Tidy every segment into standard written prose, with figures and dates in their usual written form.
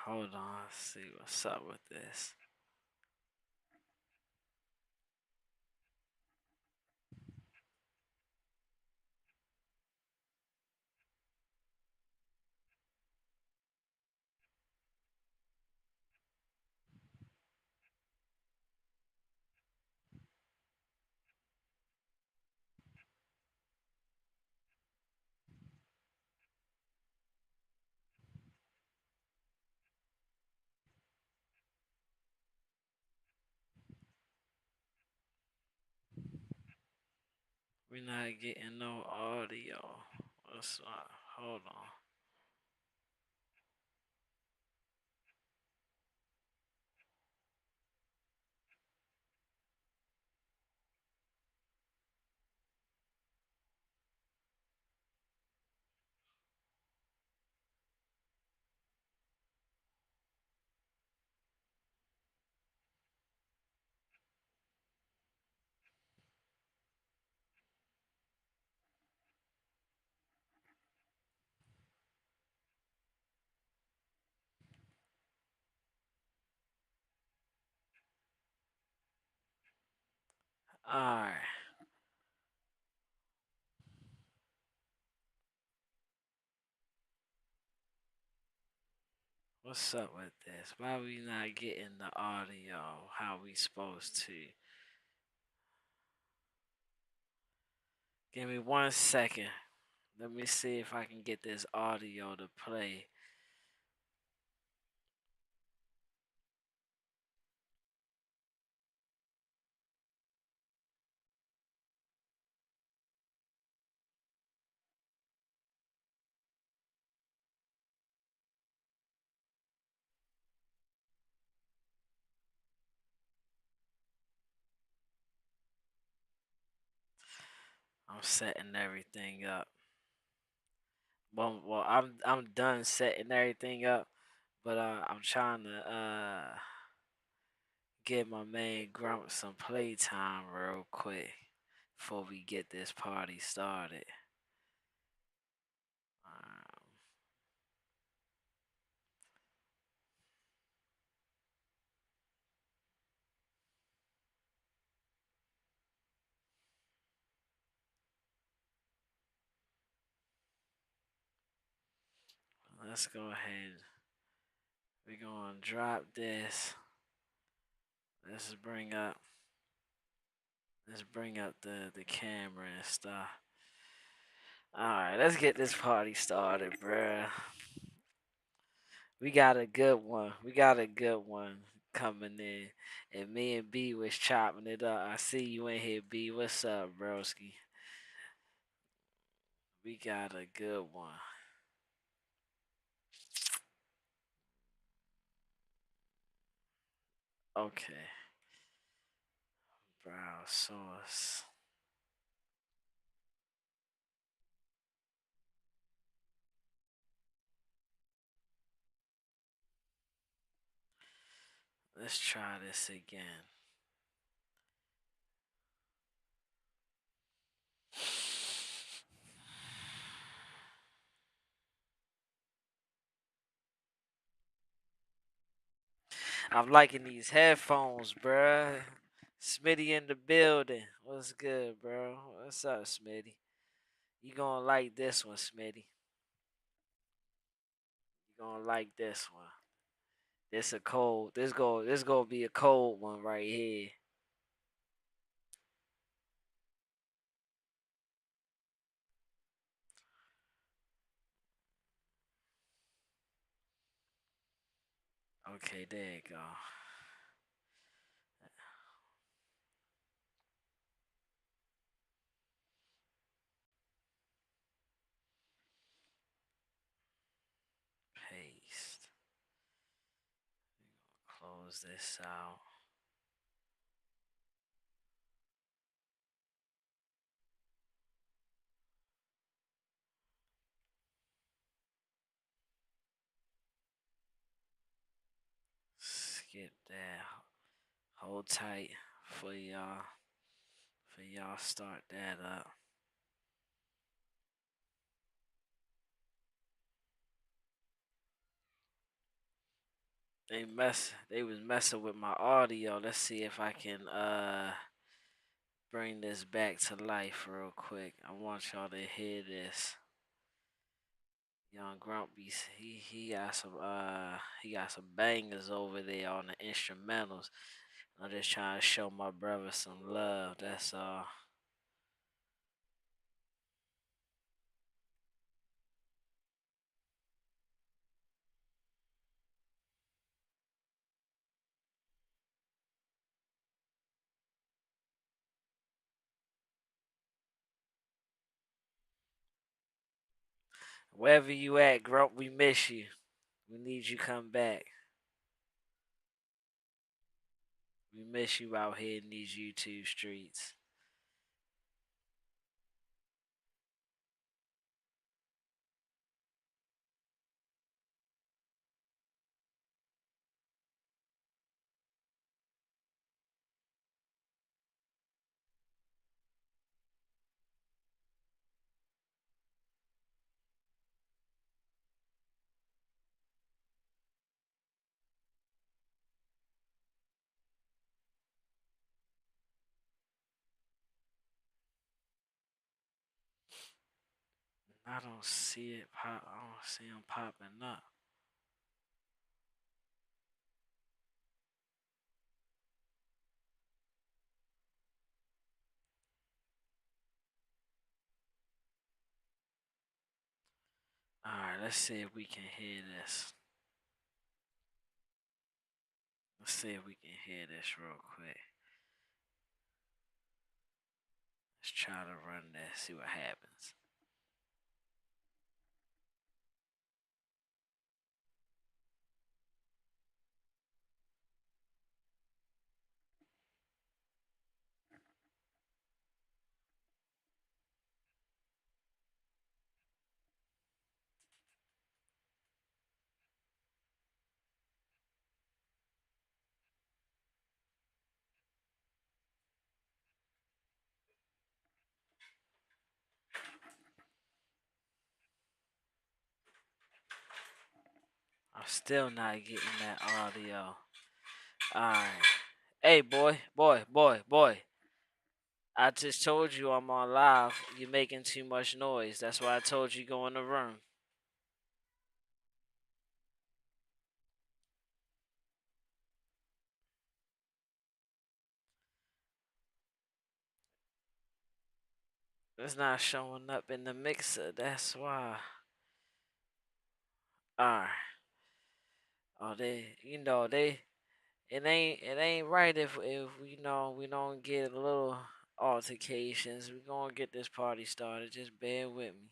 Hold on, let's see what's up with this. We're not getting no audio. What's up? Hold on. Alright. What's up with this? Why we not getting the audio how we supposed to? Give me 1 second. Let me see if I can get this audio to play. I'm setting everything up. Well, I'm done setting everything up, but I'm trying to give my man Grump some playtime real quick before we get this party started. Um, let's go ahead. We're gonna drop this. Let's bring up. Let's bring up the camera and stuff. All right, let's get this party started, bruh. We got a good one. We got a good one coming in. And me and B was chopping it up. I see you in here, B. What's up, broski? We got a good one. Okay. Brow sauce. Let's try this again. I'm liking these headphones, bruh. Smitty in the building. What's good, bro? What's up, Smitty? You gonna like this one, Smitty. You gonna like this one. This a cold. This gonna be a cold one right here. Okay, there you go. Paste. Close this out. Skip that. Hold tight for y'all. For y'all start that up. They was messing with my audio. Let's see if I can bring this back to life real quick. I want y'all to hear this. Young Grumpy, he got some bangers over there on the instrumentals. I'm just trying to show my brother some love. That's all. Wherever you at, Grump, we miss you. We need you come back. We miss you out here in these YouTube streets. I don't see it pop. I don't see him popping up. All right, let's see if we can hear this. Let's see if we can hear this real quick. Let's try to run this, see what happens. I'm still not getting that audio. Alright. Hey, boy. I just told you I'm on live. You're making too much noise. That's why I told you go in the room. It's not showing up in the mixer. That's why. Alright. Oh, it ain't right if we don't get a little altercations. We gonna get this party started. Just bear with me.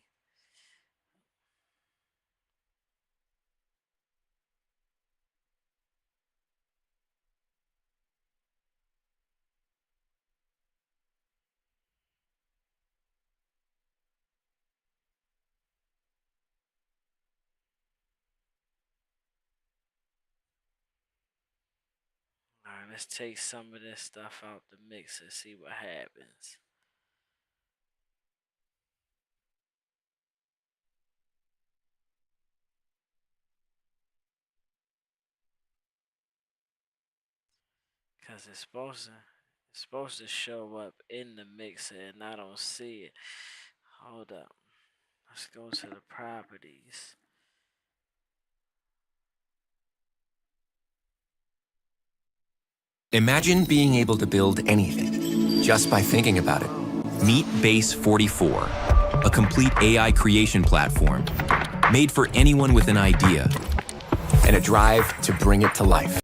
Alright, let's take some of this stuff out the mix and see what happens. Cause it's supposed to show up in the mixer and I don't see it. Hold up. Let's go to the properties. Imagine being able to build anything just by thinking about it. Meet Base 44, a complete AI creation platform made for anyone with an idea and a drive to bring it to life.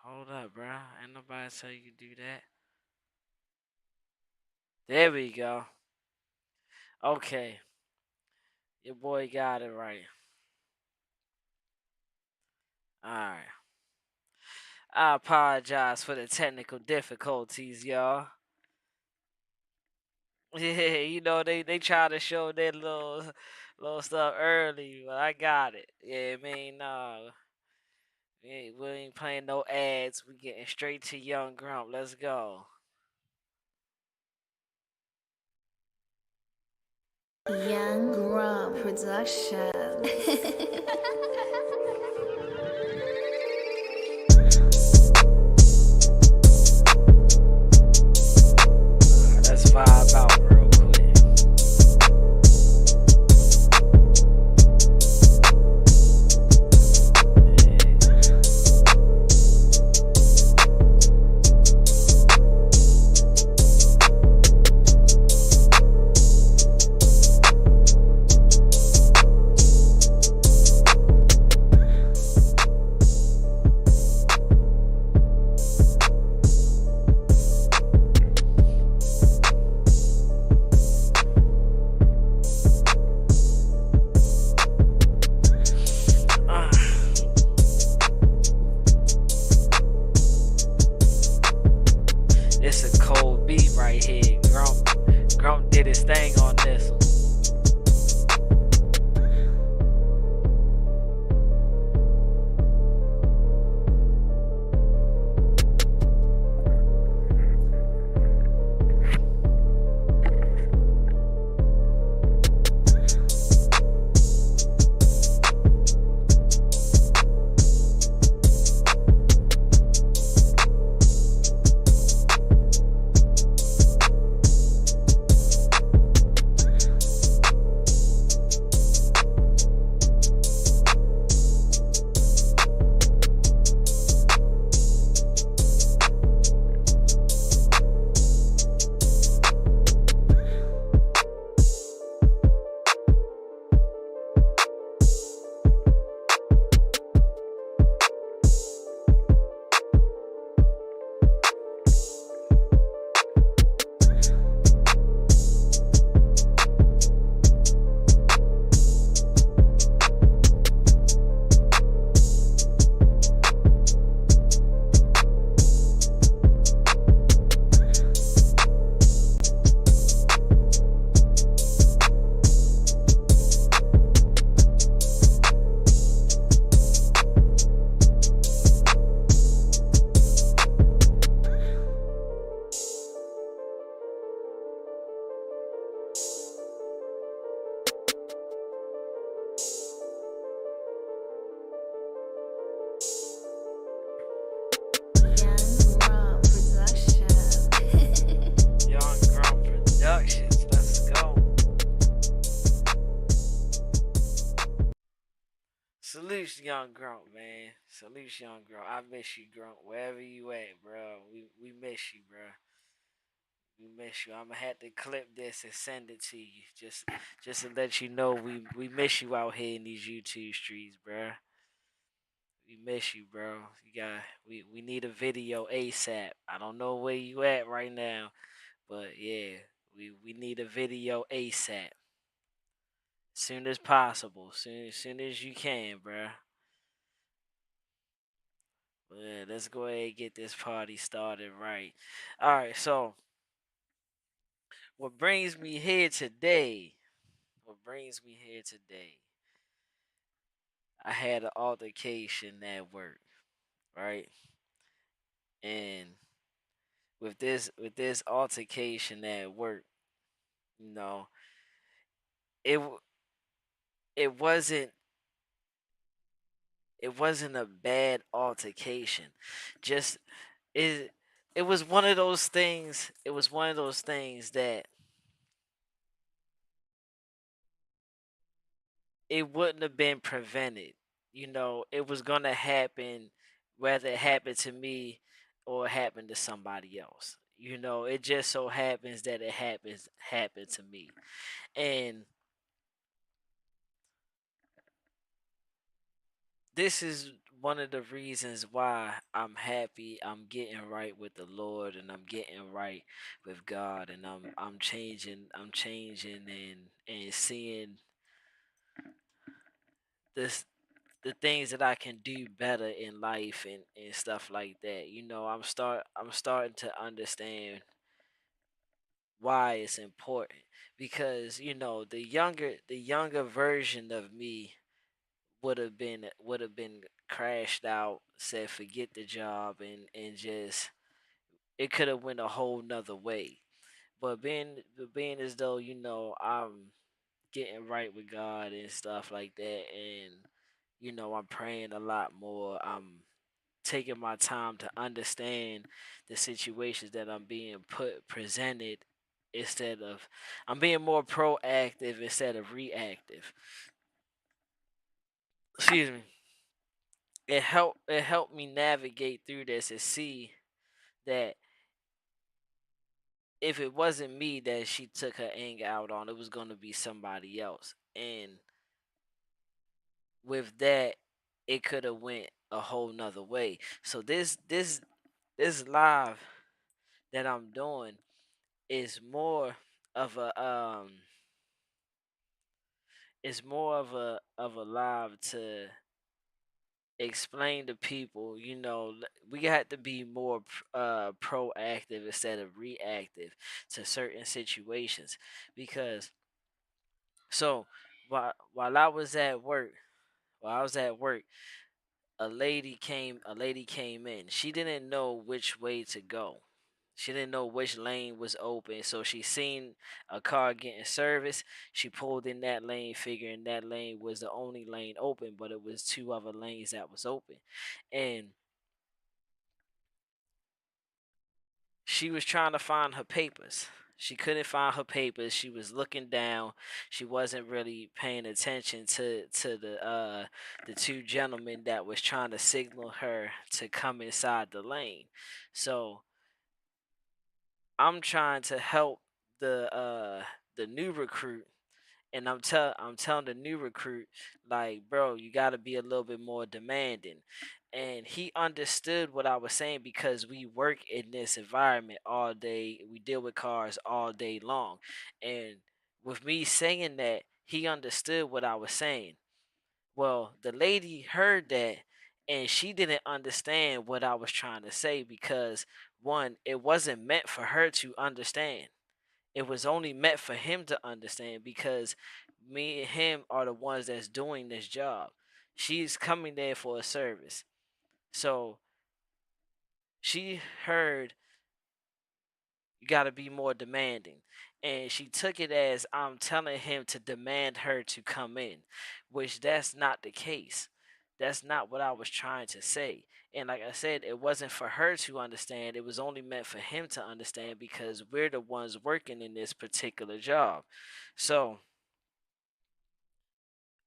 Hold up, bro. Ain't nobody tell you to do that. There we go. Okay. Your boy got it right. Alright. I apologize for the technical difficulties, y'all. Yeah, they try to show their little stuff early, but I got it. Yeah, I mean, no. We ain't playing no ads. We getting straight to Young Grump. Let's go. Young Grump Production. young Grump, man. Salute young Grump. I miss you, Grump. Wherever you at, bro. We miss you, bro. We miss you. I'ma have to clip this and send it to you. Just to let you know we miss you out here in these YouTube streets, bro. We miss you, bro. We need a video ASAP. I don't know where you at right now, but yeah, we need a video ASAP. Soon as possible. Soon as you can, bro. But yeah, let's go ahead and get this party started right. All right, so what brings me here today? What brings me here today? I had an altercation at work, right? And with this altercation at work, you know, it it wasn't it wasn't a bad altercation. Just it it was one of those things. It was one of those things that it wouldn't have been prevented. It was gonna happen, whether it happened to me or it happened to somebody else. It just so happens that it happened to me. And this is one of the reasons why I'm happy I'm getting right with the Lord, and I'm getting right with God, and I'm changing and seeing this the things that I can do better in life, and stuff like that. I'm starting to understand why it's important, because the younger version of me would have been crashed out, said forget the job, and just it could have went a whole nother way. But being as though I'm getting right with God and stuff like that, and I'm praying a lot more. I'm taking my time to understand the situations that I'm being presented, instead of I'm being more proactive instead of reactive. Excuse me. It helped me navigate through this and see that if it wasn't me that she took her anger out on, it was gonna be somebody else. And with that, it could have went a whole nother way. So this live that I'm doing is more of a live to explain to people. We got to be more proactive instead of reactive to certain situations, because so while I was at work, a lady came in. She didn't know which way to go. She didn't know which lane was open. So she seen a car getting service. She pulled in that lane, figuring that lane was the only lane open, but it was two other lanes that was open. And she was trying to find her papers. She couldn't find her papers. She was looking down. She wasn't really paying attention to the two gentlemen that was trying to signal her to come inside the lane. So I'm trying to help the new recruit, and I'm telling the new recruit, like, bro, you got to be a little bit more demanding. And he understood what I was saying, because we work in this environment all day. We deal with cars all day long. And with me saying that, he understood what I was saying. Well, the lady heard that, and she didn't understand what I was trying to say, because one, it wasn't meant for her to understand. It was only meant for him to understand, because me and him are the ones that's doing this job. She's coming there for a service. So she heard, you got to be more demanding. And she took it as I'm telling him to demand her to come in, which that's not the case. That's not what I was trying to say. And like I said, it wasn't for her to understand. It was only meant for him to understand, because we're the ones working in this particular job. So,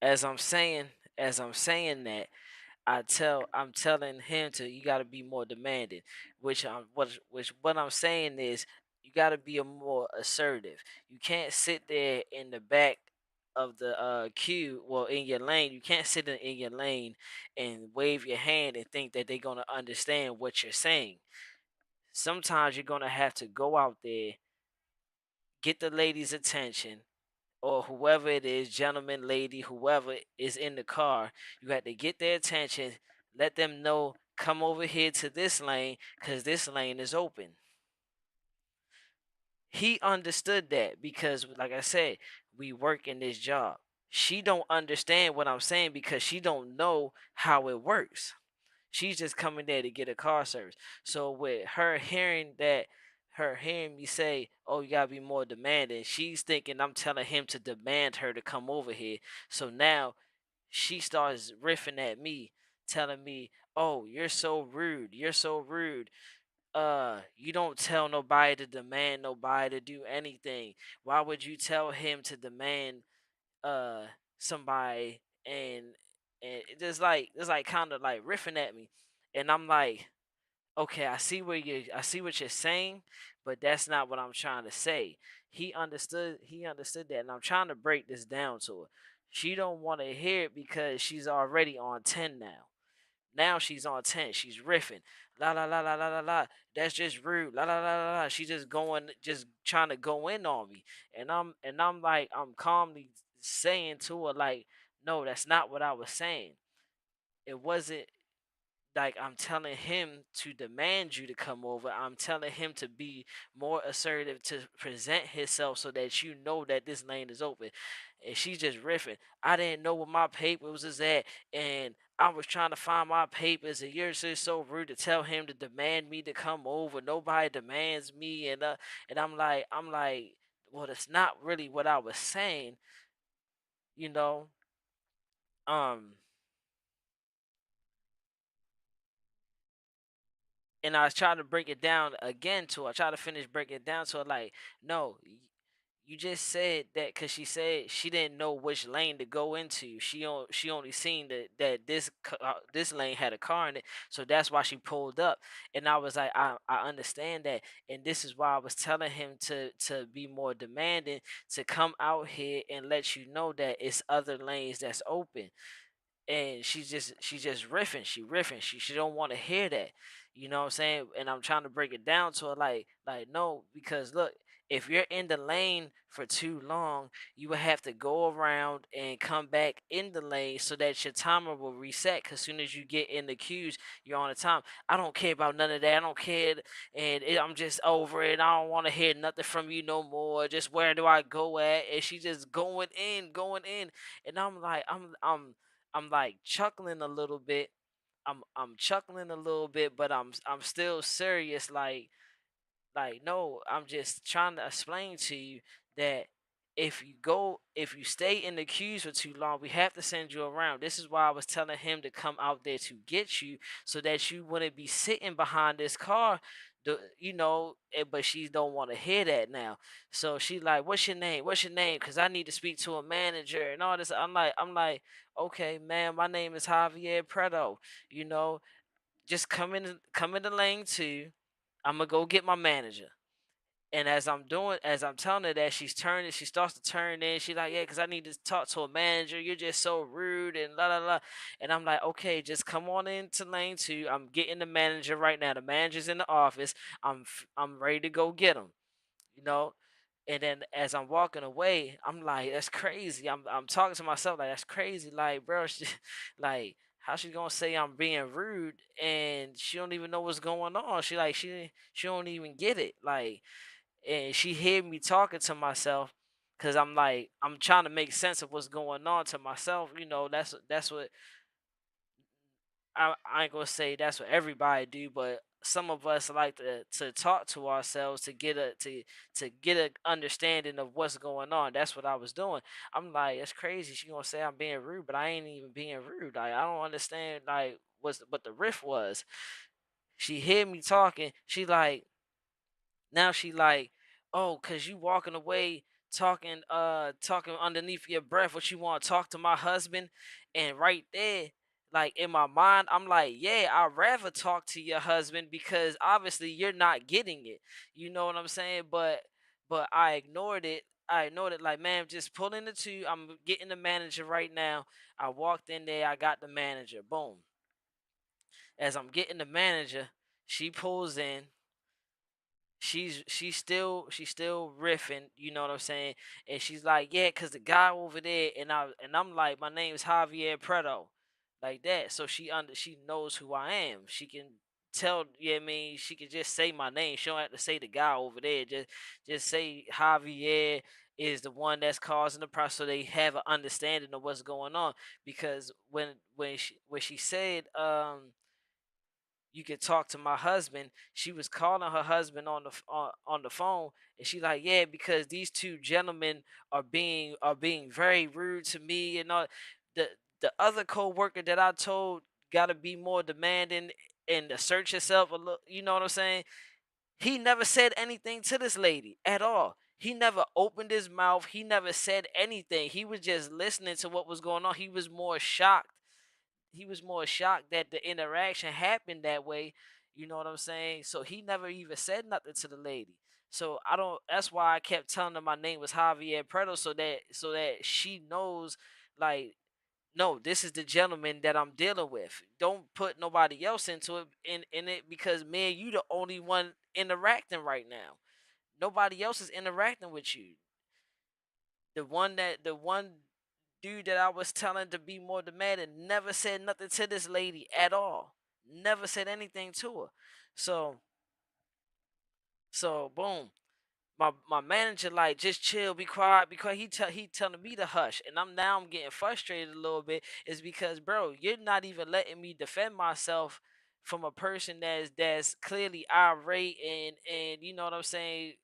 as I'm saying, as I'm saying that, I'm telling him to you got to be more demanding, which what I'm saying is you got to be a more assertive. You can't sit there in the back of the queue, well, in your lane. You can't sit in your lane and wave your hand and think that they're gonna understand what you're saying. Sometimes you're gonna have to go out there, get the lady's attention, or whoever it is, gentleman, lady, whoever is in the car, you got to get their attention, let them know, come over here to this lane because this lane is open. He understood that because, like I said, we work in this job. She don't understand what I'm saying because she don't know how it works. She's just coming there to get a car service. So with her hearing me say, "Oh, you gotta be more demanding," she's thinking I'm telling him to demand her to come over here. So now she starts riffing at me, telling me, "Oh, you're so rude. You're so rude. You don't tell nobody to demand nobody to do anything. Why would you tell him to demand uh somebody?" And it's like kind of like riffing at me, and I'm like, okay, I see what you're saying, but that's not what I'm trying to say. He understood that, and I'm trying to break this down to her. She don't want to hear it because she's already on 10 now. Now she's on 10. She's riffing. La la la la la la la. That's just rude. La la la la la. She just trying to go in on me. And I'm like, I'm calmly saying to her, like, no, that's not what I was saying. It wasn't like I'm telling him to demand you to come over. I'm telling him to be more assertive, to present himself so that you know that this lane is open. And she's just riffing. I didn't know where my papers was at, and I was trying to find my papers, and you're just so rude to tell him to demand me to come over. Nobody demands me, and I'm like, well, that's not really what I was saying, you know. Um, and I was trying to break it down again to her. I tried to finish breaking it down to her, like, no, you just said that because she said she didn't know which lane to go into. She only seen that this lane had a car in it, so that's why she pulled up. And I was like, I understand that, and this is why I was telling him to be more demanding, to come out here and let you know that it's other lanes that's open. And she's just riffing, she don't want to hear that, you know what I'm saying. And I'm trying to break it down to her, like, no, because look, if you're in the lane for too long, you will have to go around and come back in the lane so that your timer will reset, because soon as you get in the queues, you're on the time. I don't care about none of that. I don't care, I'm just over it. I don't want to hear nothing from you no more. Just where do I go at? And she just going in, and I'm like chuckling a little bit. I'm chuckling a little bit, but I'm still serious. Like, no, I'm just trying to explain to you that if you stay in the queues for too long, we have to send you around. This is why I was telling him to come out there to get you, so that you wouldn't be sitting behind this car. But she don't want to hear that now. So she like, what's your name? What's your name? Because I need to speak to a manager and all this. I'm like, okay, man, my name is Javier Preto. You know, just come in the lane too. I'm gonna go get my manager. And as I'm telling her that, she's turning, she starts to turn in. She's like, yeah, because I need to talk to a manager. You're just so rude and la la la. And I'm like, okay, just come on into lane two. I'm getting the manager right now. The manager's in the office. I'm ready to go get him. You know. And then as I'm walking away, I'm like, that's crazy. I'm talking to myself like, that's crazy. Like, bro, like, how she gonna say I'm being rude and she don't even know what's going on? She don't even get it. Like, and she hear me talking to myself, because I'm like, I'm trying to make sense of what's going on to myself. That's what I ain't gonna say that's what everybody do, but some of us like to talk to ourselves to get a understanding of what's going on. That's what I was doing. I'm like, that's crazy. She gonna say I'm being rude, but I ain't even being rude. Like, I don't understand like what the riff was. She hear me talking. She like, now she like, oh, cause you walking away talking underneath your breath what you want to talk to my husband. And right there, like in my mind, I'm like, yeah, I'd rather talk to your husband because obviously you're not getting it. You know what I'm saying? But I ignored it. I ignored it like, man, just pulling the two. I'm getting the manager right now. I walked in there, I got the manager. Boom. As I'm getting the manager, she pulls in. She's still riffing, you know what I'm saying? And she's like, yeah, cause the guy over there, and I'm like, my name is Javier Preto, like that. So she knows who I am. She can tell, yeah, I mean, she can just say my name. She don't have to say the guy over there. Just say Javier is the one that's causing the problem, so they have an understanding of what's going on. Because when she said you could talk to my husband. She was calling her husband on the phone, and she like, yeah, because these two gentlemen are being very rude to me and all. The the other co-worker that I told got to be more demanding and assert yourself a little. You know what I'm saying? He never said anything to this lady at all. He never opened his mouth. He never said anything. He was just listening to what was going on. He was more shocked that the interaction happened that way. You know what I'm saying? So he never even said nothing to the lady. So I don't. That's why I kept telling her my name was Javier Preto, so that she knows, like, no, this is the gentleman that I'm dealing with. Don't put nobody else into it in it because man, you the only one interacting right now. Nobody else is interacting with you. The one dude that I was telling to be more demanding never said nothing to this lady at all. Never said anything to her. So so boom. My manager like just chill, be quiet, because he telling me to hush, and I'm getting frustrated a little bit. Is because bro, you're not even letting me defend myself from a person that's clearly irate and you know what I'm saying,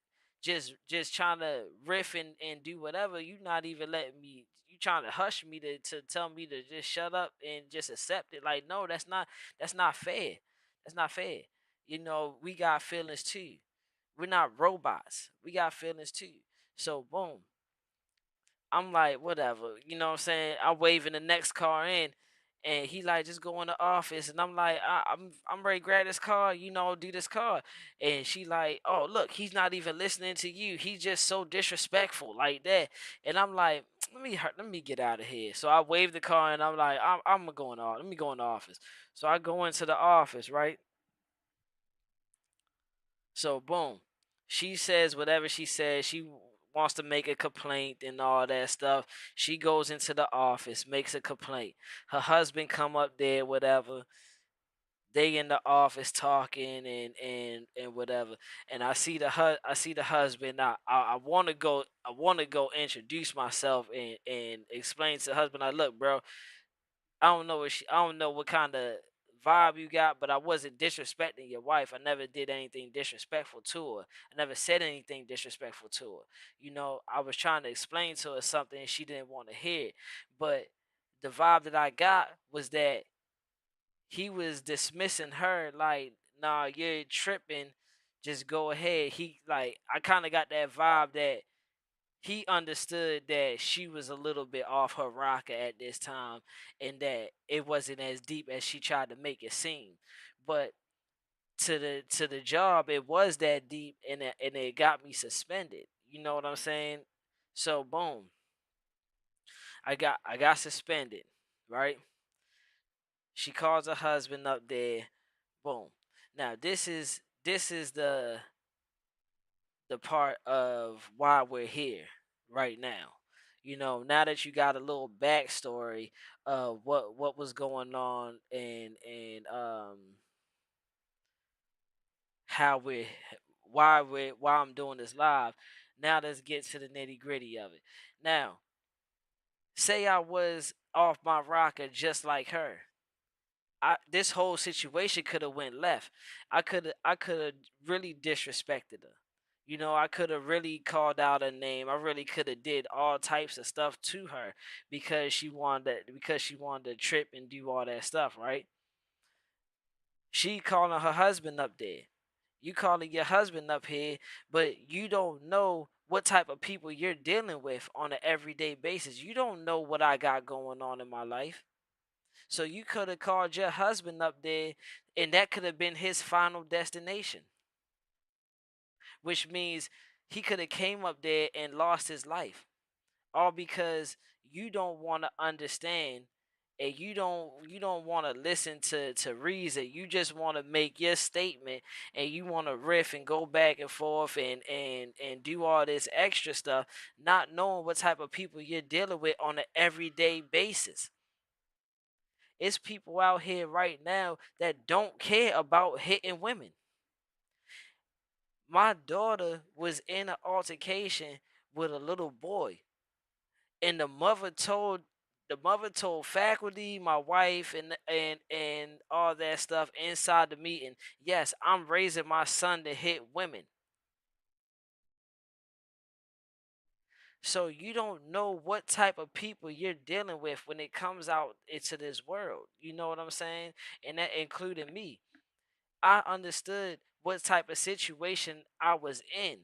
just trying to riff and do whatever. You not even letting me. You trying to hush me to tell me to just shut up and just accept it. Like no, that's not fair. That's not fair. You know we got feelings too. We're not robots. We got feelings too. So boom. I'm like, whatever. You know what I'm saying? I'm waving the next car in, and he like just go in the office, and I'm like, I'm ready to grab this car, do this car. And she like, oh look, he's not even listening to you. He's just so disrespectful like that. And I'm like, let me get out of here. So I wave the car, and I'm like, I'm going off. Let me go in the office. So I go into the office, right? So boom, she says whatever she says. She wants to make a complaint and all that stuff. She goes into the office, makes a complaint. Her husband come up there, whatever. They in the office talking and whatever. And I see the husband. I want to go. I want to go introduce myself and explain to the husband. I look, bro. I don't know what kind of vibe you got, but I wasn't disrespecting your wife. I never did anything disrespectful to her. I never said anything disrespectful to her. I was trying to explain to her something and she didn't want to hear it. But the vibe that I got was that he was dismissing her like, nah, you're tripping. Just go ahead. I kind of got that vibe that he understood that she was a little bit off her rocker at this time and that it wasn't as deep as she tried to make it seem. But to the job, it was that deep, and it got me suspended. You know what I'm saying? So boom, I got suspended, right? She calls her husband up there. Boom. Now this is the part of why we're here right now. Now that you got a little backstory of what was going on and how why I'm doing this live. Now let's get to the nitty gritty of it. Now, say I was off my rocker just like her. This whole situation could have went left. I could have really disrespected her. I could have really called out her name. I really could have did all types of stuff to her because she wanted to trip and do all that stuff, right? She calling her husband up there. You calling your husband up here, but you don't know what type of people you're dealing with on an everyday basis. You don't know what I got going on in my life. So you could have called your husband up there, and that could have been his final destination, which means he could have came up there and lost his life, all because you don't want to understand, and you don't want to listen to reason. You just want to make your statement, and you want to riff and go back and forth and do all this extra stuff, not knowing what type of people you're dealing with on an everyday basis. It's people out here right now that don't care about hitting women. My daughter was in an altercation with a little boy, and the mother told faculty, my wife, and all that stuff inside the meeting, yes, I'm raising my son to hit women. So you don't know what type of people you're dealing with when it comes out into this world. You know what I'm saying? And that included me. I understood what type of situation I was in.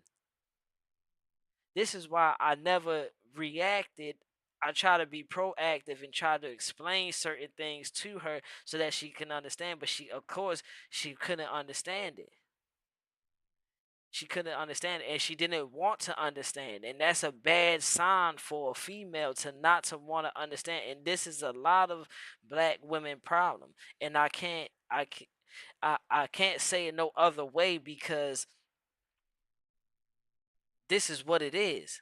This is why I never reacted. I try to be proactive and try to explain certain things to her so that she can understand. But she, of course, she couldn't understand it. She couldn't understand it, and she didn't want to understand. And that's a bad sign for a female to not to want to understand. And this is a lot of black women problem. And I can't say it no other way, because this is what it is.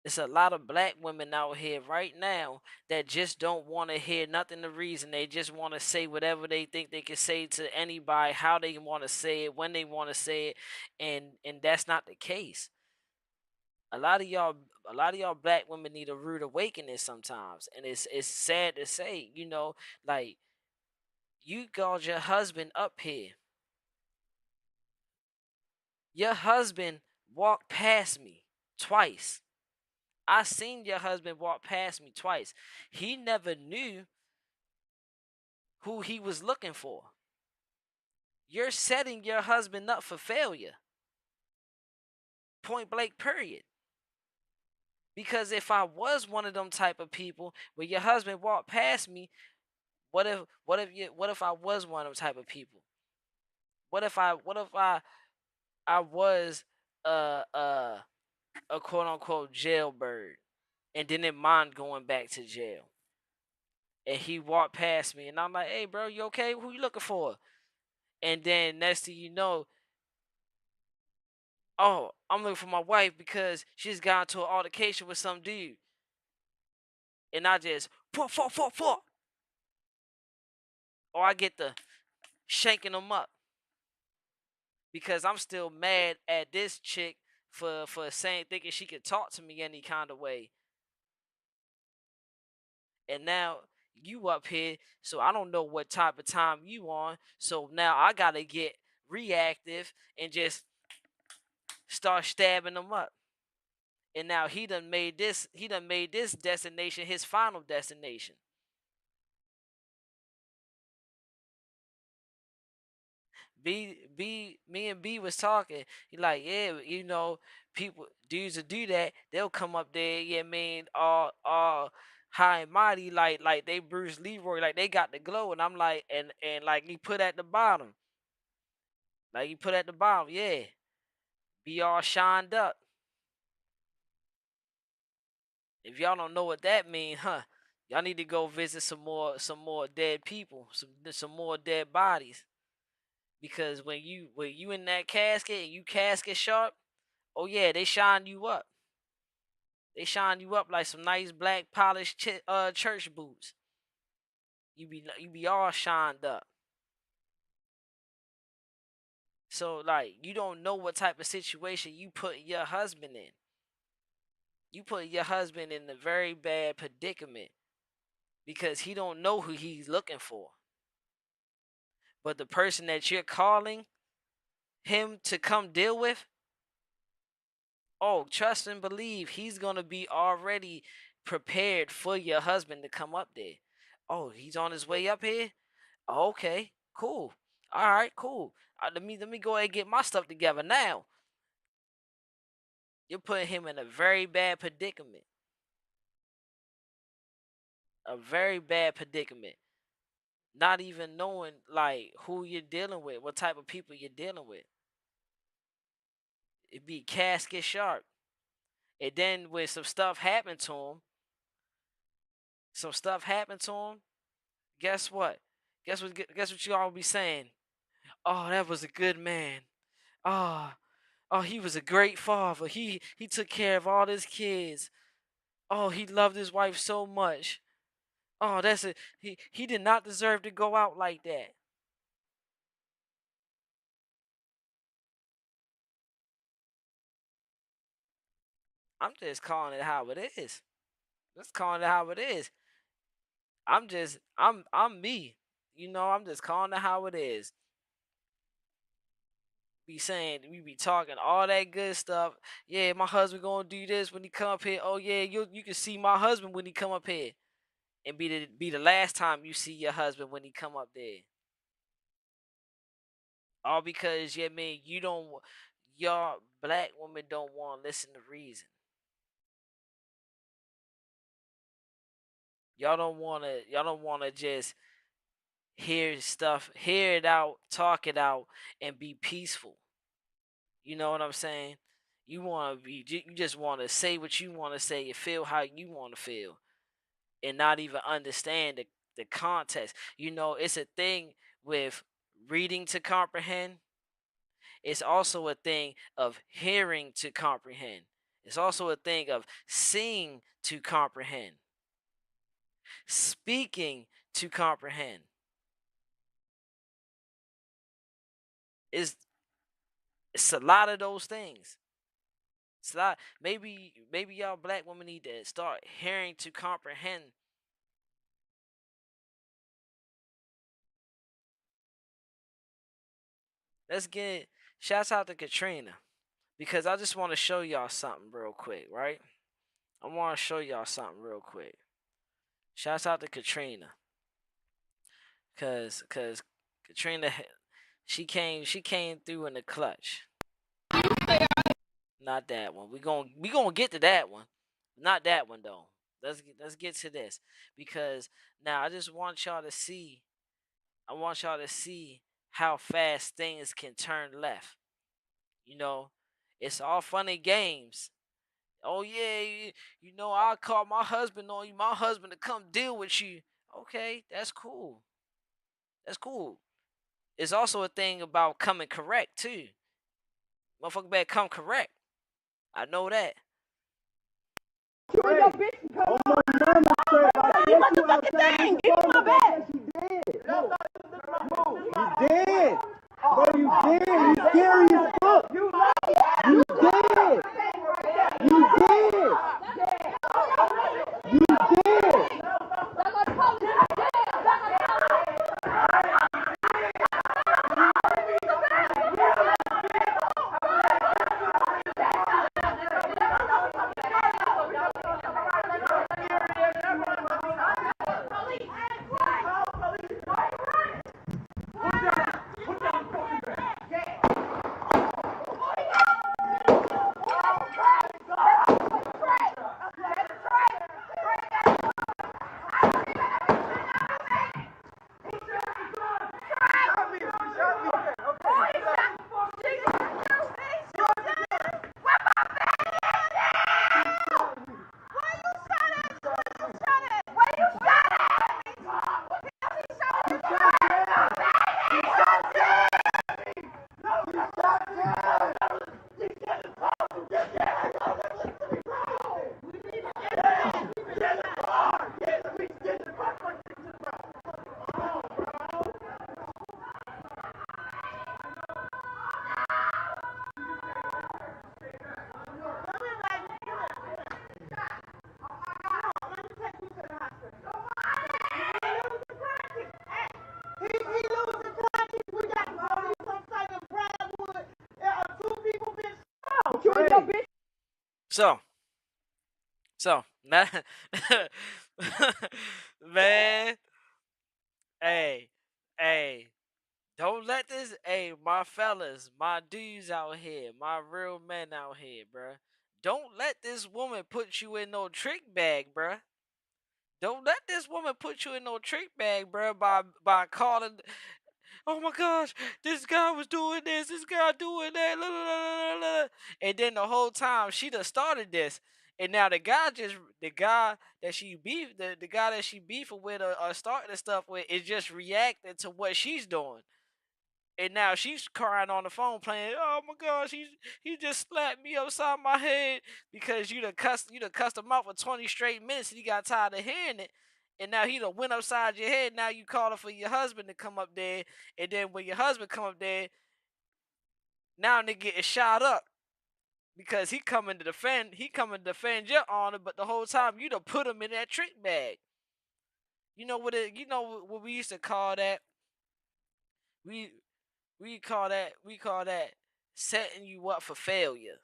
It's a lot of black women out here right now that just don't want to hear nothing to reason. They just want to say whatever they think they can say to anybody, how they want to say it, when they want to say it, and that's not the case. A lot of y'all, a lot of y'all black women need a rude awakening sometimes, and it's sad to say, like, you called your husband up here. Your husband walked past me twice. I seen your husband walk past me twice. He never knew who he was looking for. You're setting your husband up for failure. Point blank, period. Because if I was one of them type of people where your husband walked past me, what if I was one of them type of people? What if I was a quote unquote jailbird and didn't mind going back to jail? And he walked past me, and I'm like, "Hey, bro, you okay? Who you looking for?" And then next thing you know, "Oh, I'm looking for my wife because she just got into an altercation with some dude." And I just, or I get the shanking them up, because I'm still mad at this chick for saying, thinking she could talk to me any kind of way. And now you up here, so I don't know what type of time you on. So now I gotta get reactive and just start stabbing them up. And now he done made this destination his final destination. Me and B was talking. He like, yeah, people, dudes that do that, they'll come up there, yeah, I mean, all high and mighty, like they Bruce Leroy, like they got the glow. And I'm like, and like he put at the bottom, yeah, be all shined up. If y'all don't know what that mean, huh? Y'all need to go visit some more dead people, some more dead bodies. Because when you in that casket and you casket sharp, oh yeah, they shine you up. They shine you up like some nice black polished church boots. You be all shined up. So like, you don't know what type of situation you put your husband in. You put your husband in a very bad predicament because he don't know who he's looking for. But the person that you're calling him to come deal with, oh, trust and believe he's gonna be already prepared for your husband to come up there. Oh, he's on his way up here. Oh, okay, cool. All right, cool. Let me go ahead and get my stuff together now. you're putting him in a very bad predicament. A very bad predicament. Not even knowing like who you're dealing with, what type of people you're dealing with. It be casket sharp. And then when some stuff happened to him, guess what? Guess what you all be saying? Oh, that was a good man. Oh, he was a great father. He took care of all his kids. Oh, he loved his wife so much. Oh, he did not deserve to go out like that. I'm just calling it how it is. Just calling it how it is. I'm me. I'm just calling it how it is. We be talking all that good stuff. Yeah, my husband gonna do this when he come up here. Oh yeah, you can see my husband when he come up here, and be the last time you see your husband when he come up there. All because you don't, y'all black women don't want to listen to reason. Y'all don't want to just hear it out, talk it out, and be peaceful. You know what I'm saying? You just want to say what you want to say and feel how you want to feel, and not even understand the context. It's a thing with reading to comprehend. It's also a thing of hearing to comprehend. It's also a thing of seeing to comprehend, speaking to comprehend. It's, it's a lot of those things. It's a lot. Maybe y'all black women need to start hearing to comprehend. Let's get shouts out to Katrina, because I just want to show y'all something real quick, right? I want to show y'all something real quick. Shouts out to Katrina, cause Katrina, she came through in the clutch. Not that one. We gonna get to that one. Not that one though. Let's get to this, because now I just want y'all to see. I want y'all to see how fast things can turn left. You know, it's all funny games. Oh yeah, I'll call my husband on you. My husband to come deal with you. Okay, that's cool. That's cool. It's also a thing about coming correct too. Motherfucker better come correct. I know that. You and your bitch can come on. You motherfucking thing. Give me my bag. You did. Bro, you did. You scary as fuck. You did. You did. You did. So, now, man, hey, hey, don't let this, hey, my fellas, my dudes out here, my real men out here, bruh. Don't let this woman put you in no trick bag, bruh. Don't let this woman put you in no trick bag, bruh, by calling. Oh my gosh, this guy was doing this, this guy doing that, la, la, la, la, la. And then the whole time she done started this, and now the guy that she beefing with or starting the stuff with is just reacting to what she's doing. And now she's crying on the phone playing, oh my gosh, he just slapped me upside my head because you done cussed him out for 20 straight minutes and he got tired of hearing it. And now he done went upside your head. Now you calling for your husband to come up there. And then when your husband come up there, now they getting shot up. Because he coming to defend your honor, but the whole time you done put him in that trick bag. You know what we used to call that? We call that setting you up for failure.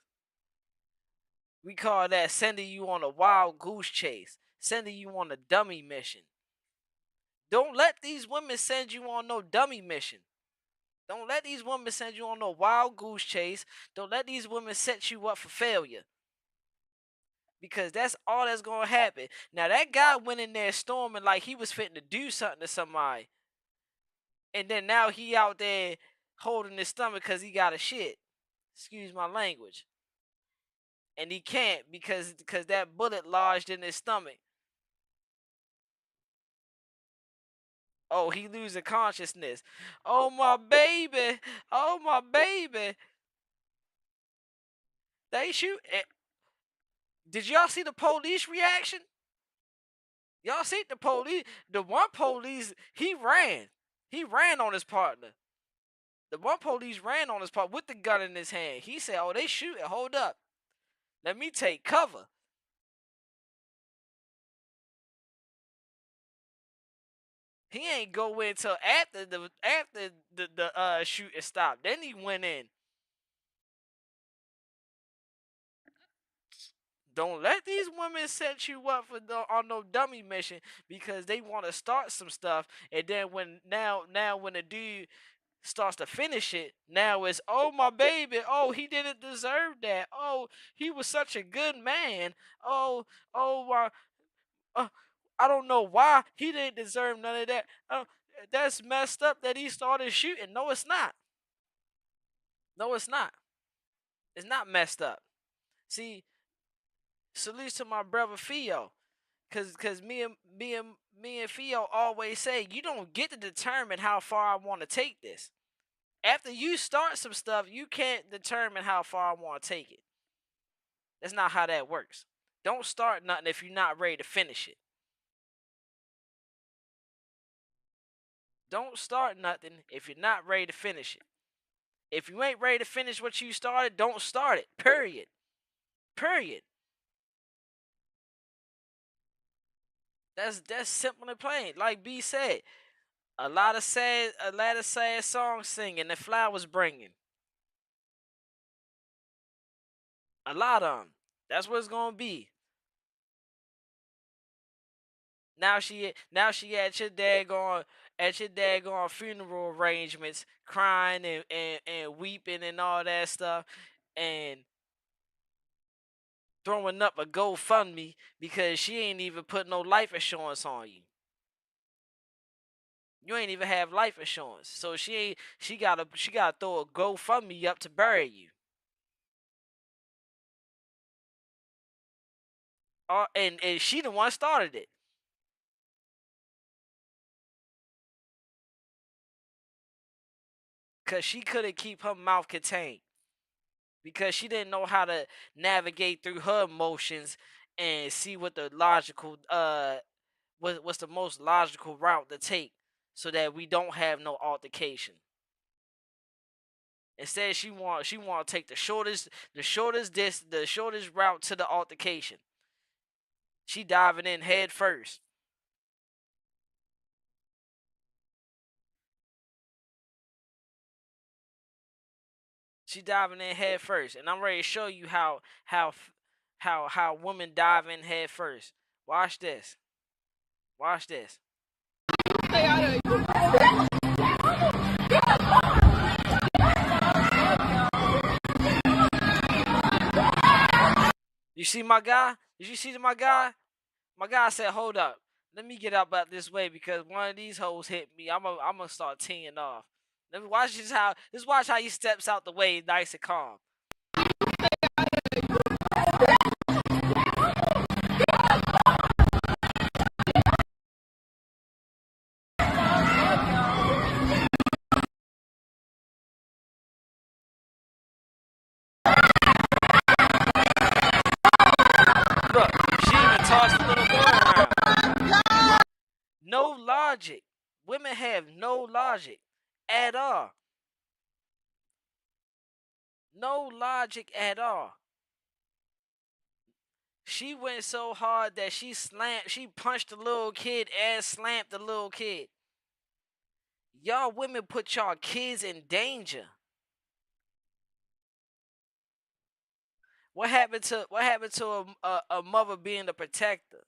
We call that sending you on a wild goose chase, sending you on a dummy mission. Don't let these women send you on no dummy mission. Don't let these women send you on no wild goose chase. Don't let these women set you up for failure. Because that's all that's going to happen. Now, that guy went in there storming like he was fitting to do something to somebody. And then now he out there holding his stomach because he got a shit. Excuse my language. And he can't because that bullet lodged in his stomach. Oh, he losing consciousness. Oh, my baby. Oh, my baby. They shoot. Did y'all see the police reaction? Y'all see the police? The one police, he ran. He ran on his partner. The one police ran on his partner with the gun in his hand. He said, oh, they shooting. Hold up. Let me take cover. He ain't go in till after the shooting stopped. Then he went in. Don't let these women set you up on no dummy mission because they want to start some stuff, and then when the dude starts to finish it, now it's, oh my baby, oh he didn't deserve that, oh he was such a good man, I don't know why he didn't deserve none of that. That's messed up that he started shooting. No, it's not. No, it's not. It's not messed up. See, salute to my brother Theo, cause me and Theo always say you don't get to determine how far I want to take this. After you start some stuff, you can't determine how far I want to take it. That's not how that works. Don't start nothing if you're not ready to finish it. Don't start nothing if you're not ready to finish it. If you ain't ready to finish what you started, don't start it. Period. Period. That's simple and plain. Like B said, a lot of sad songs singing, the flowers bringing. A lot of them. That's what it's gonna be. Now she at your daggone funeral arrangements, crying and weeping and all that stuff, and throwing up a GoFundMe because she ain't even put no life insurance on you. You ain't even have life insurance, so she gotta throw a GoFundMe up to bury you. And she the one started it. Because she couldn't keep her mouth contained. Because she didn't know how to navigate through her emotions and see what the logical, what's the most logical route to take so that we don't have no altercation. Instead, she want to take the shortest route to the altercation. She diving in head first. She diving in head first, and I'm ready to show you how women dive in head first. Watch this. Watch this. Stay out of it. You see my guy? Did you see my guy? My guy said, "Hold up, let me get up out this way because one of these hoes hit me. I'm gonna start teeing off. Let me watch watch how he steps out the way, nice and calm." Look, she even tossed the little boy around. No logic. Women have no logic at all. No logic at all. She went so hard that she punched the little kid and slammed the little kid. Y'all women put y'all kids in danger. What happened to a mother being the protector?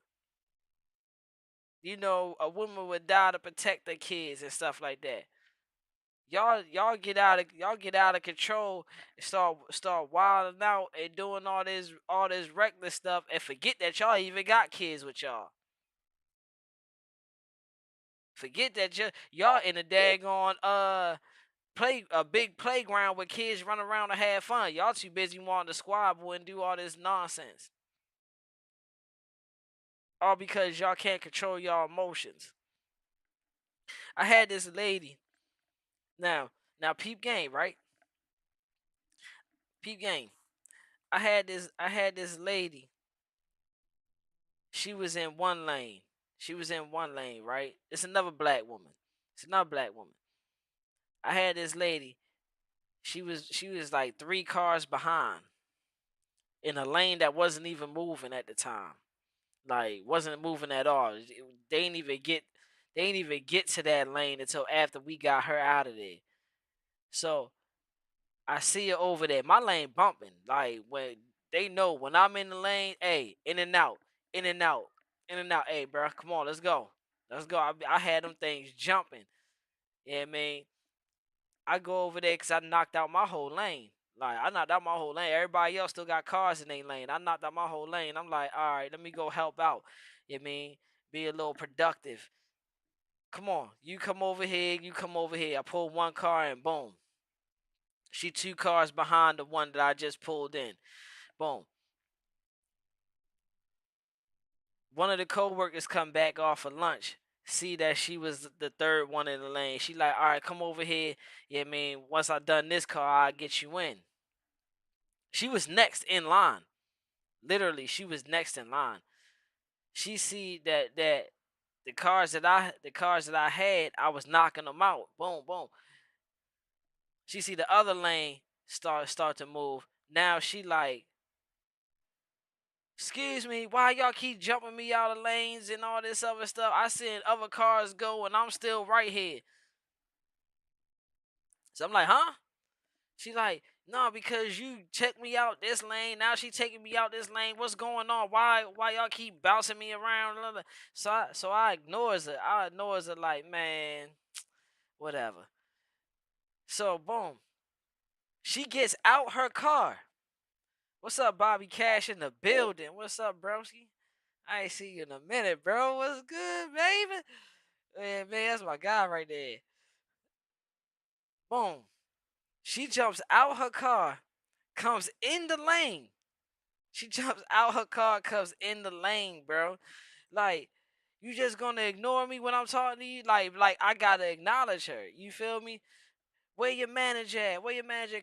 You know, a woman would die to protect their kids and stuff like that. Y'all get out of control and start wilding out and doing all this reckless stuff and forget that y'all even got kids with y'all. Forget that y'all in a daggone a big playground where kids run around and have fun. Y'all too busy wanting to squabble and do all this nonsense. All because y'all can't control y'all emotions. I had this lady. Now peep game, right? Peep game. I had this lady. She was in one lane. Right? It's another black woman. I had this lady. She was like 3 cars behind in a lane that wasn't even moving at the time. Like wasn't moving at all. They ain't even get to that lane until after we got her out of there. So I see her over there. My lane bumping. Like when they know when I'm in the lane, hey, in and out, in and out, in and out. Hey, bro, come on, let's go. I had them things jumping. Yeah, man. I go over there because I knocked out my whole lane. Like I knocked out my whole lane. Everybody else still got cars in their lane. I knocked out my whole lane. I'm like, all right, let me go help out. You know what I mean? Be a little productive. Come on, you come over here. I pull one car and boom. She 2 cars behind the one that I just pulled in. Boom. One of the co-workers come back off for lunch. See that she was the third one in the lane. She like, all right, come over here. Yeah, I mean, once I done this car, I'll get you in. She was next in line. Literally, she was next in line. She see that the cars that I had, I was knocking them out. Boom, boom. She see the other lane start to move. Now she like, excuse me, why y'all keep jumping me out of lanes and all this other stuff? I seen other cars go and I'm still right here. So I'm like, huh? She like, no, because you checked me out this lane. Now she taking me out this lane. What's going on? Why y'all keep bouncing me around? So I ignores her. Like, man, whatever. So boom. She gets out her car. What's up, Bobby Cash in the building? What's up, broski? I ain't see you in a minute, bro. What's good, baby? Man, that's my guy right there. Boom. She jumps out her car, comes in the lane. She jumps out her car, comes in the lane, bro. Like, you just gonna ignore me when I'm talking to you? Like I gotta acknowledge her. You feel me? Where your manager at?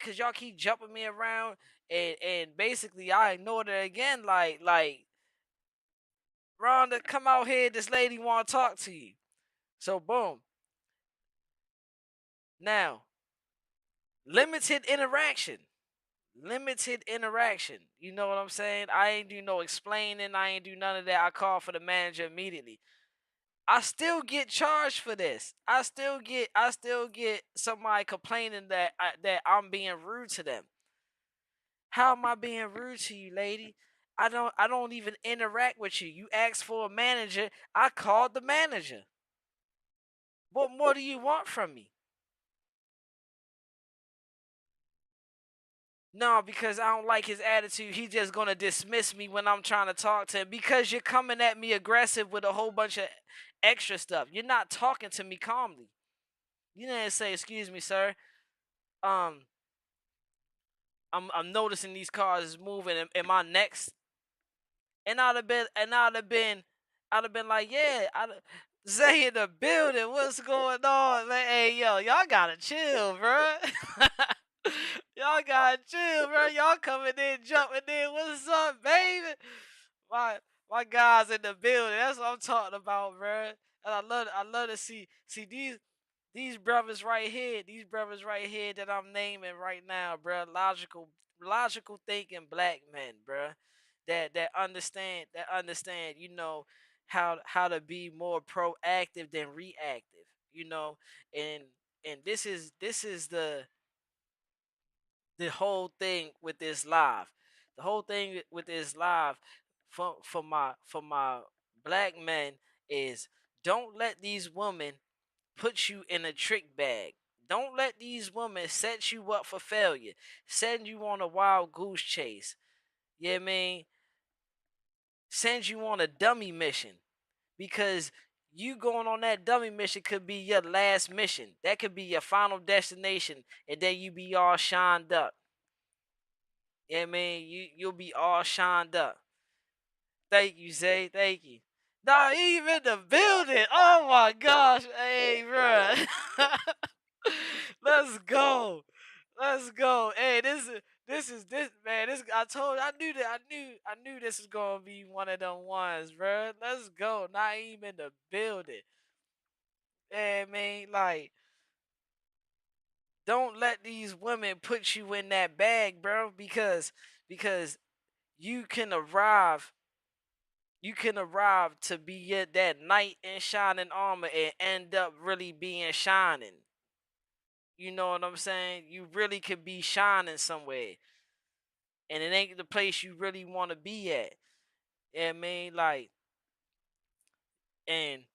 Cause y'all keep jumping me around and basically I ignored her again. Like, Rhonda, come out here. This lady wanna talk to you. So boom. Now, limited interaction. You know what I'm saying? I ain't do no explaining. I ain't do none of that. I called for the manager immediately. I still get charged for this. I still get somebody complaining that I'm being rude to them. How am I being rude to you, lady? I don't even interact with you. You asked for a manager. I called the manager. What more do you want from me? No, because I don't like his attitude. He's just gonna dismiss me when I'm trying to talk to him because you're coming at me aggressive with a whole bunch of extra stuff. You're not talking to me calmly. You didn't say, "Excuse me, sir. Um, I'm noticing these cars is moving. Am I next?" I'd have been like, "Yeah, Zay in the building. What's going on, man? Hey, yo, y'all gotta chill, bro. Y'all gotta chill, bro. Y'all coming in, jumping in. What's up, baby? My my guys in the building. That's what I'm talking about, bro. And I love to see these brothers right here. These brothers right here that I'm naming right now, bro. Logical thinking black men, bro. That understand, how to be more proactive than reactive, and this is the whole thing with this live. The whole thing with this live for my black men is don't let these women put you in a trick bag. Don't let these women set you up for failure, send you on a wild goose chase. You know what I mean? Send you on a dummy mission because you going on that dummy mission could be your last mission. That could be your final destination, and then you be all shined up. You know what I mean? You'll be all shined up. Thank you, Zay. Thank you. Nah, even in the building. Oh my gosh. Hey, bro. Let's go. Let's go. Hey, this man. This I told I knew this was gonna be one of them ones, bro. Let's go. Naeem in the building. Hey, man, like, don't let these women put you in that bag, bro, because you can arrive to be that knight in shining armor and end up really being shining. You know what I'm saying? You really could be shining somewhere, and it ain't the place you really want to be at. You know what I mean? Like, and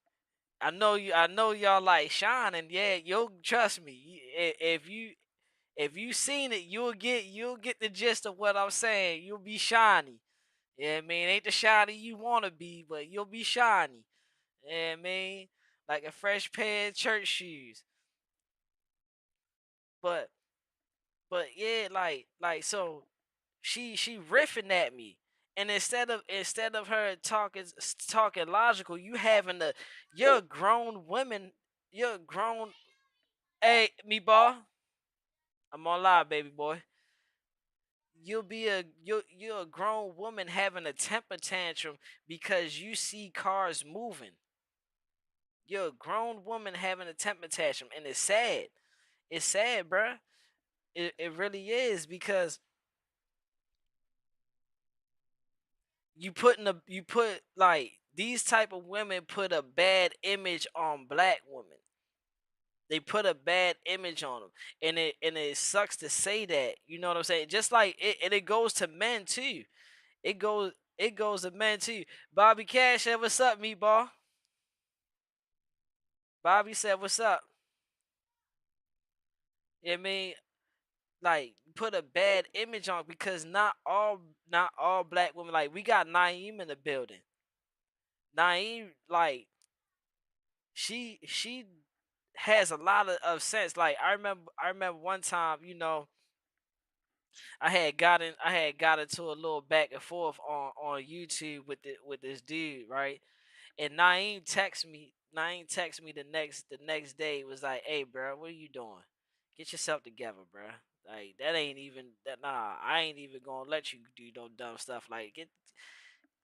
I know y'all like shining. Yeah, you'll trust me. If you seen it, you'll get the gist of what I'm saying. You'll be shiny. Yeah, I mean, ain't the shiny you wanna be, but you'll be shiny. Yeah, I mean, like a fresh pair of church shoes. But yeah, so she riffing at me, and instead of her talking logical, you having the you're grown women, you're grown. Hey, me boy, I'm on live, baby boy. You're a grown woman having a temper tantrum because you see cars moving. You're a grown woman having a temper tantrum, and it's sad. It's sad, bruh. It really is because you put like these type of women put a bad image on black women. They put a bad image on them, and it sucks to say that. You know what I'm saying? Just like it, and it goes to men too. It goes to men too. Bobby Cash said, "What's up, meatball?" Bobby said, "What's up?" You know what I mean, like, put a bad image on because not all black women, like, we got Naeem in the building. Naeem, like, she has a lot of sense. Like, I remember one time, I had got into a little back and forth on YouTube with this dude, right? And Naeem text me the next day, was like, "Hey, bro, what are you doing? Get yourself together, bro. Like, that ain't even that. Nah, I ain't even gonna let you do no dumb stuff. Like,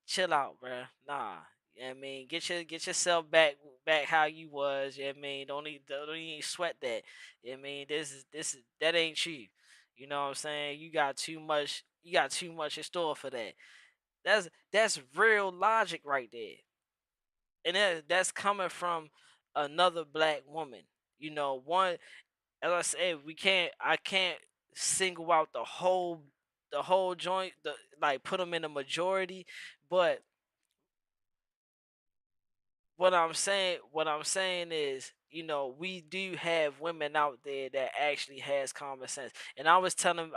chill out, bro. Nah." You know what I mean, get yourself back how you was. You know what I mean, don't even sweat that. You know what I mean, this is that ain't you. You know what I'm saying? You got too much in store for that. That's real logic right there, and that's coming from another black woman. One, as I said, I can't single out the whole joint, like, put them in a majority, but what I'm saying is we do have women out there that actually has common sense. And I was telling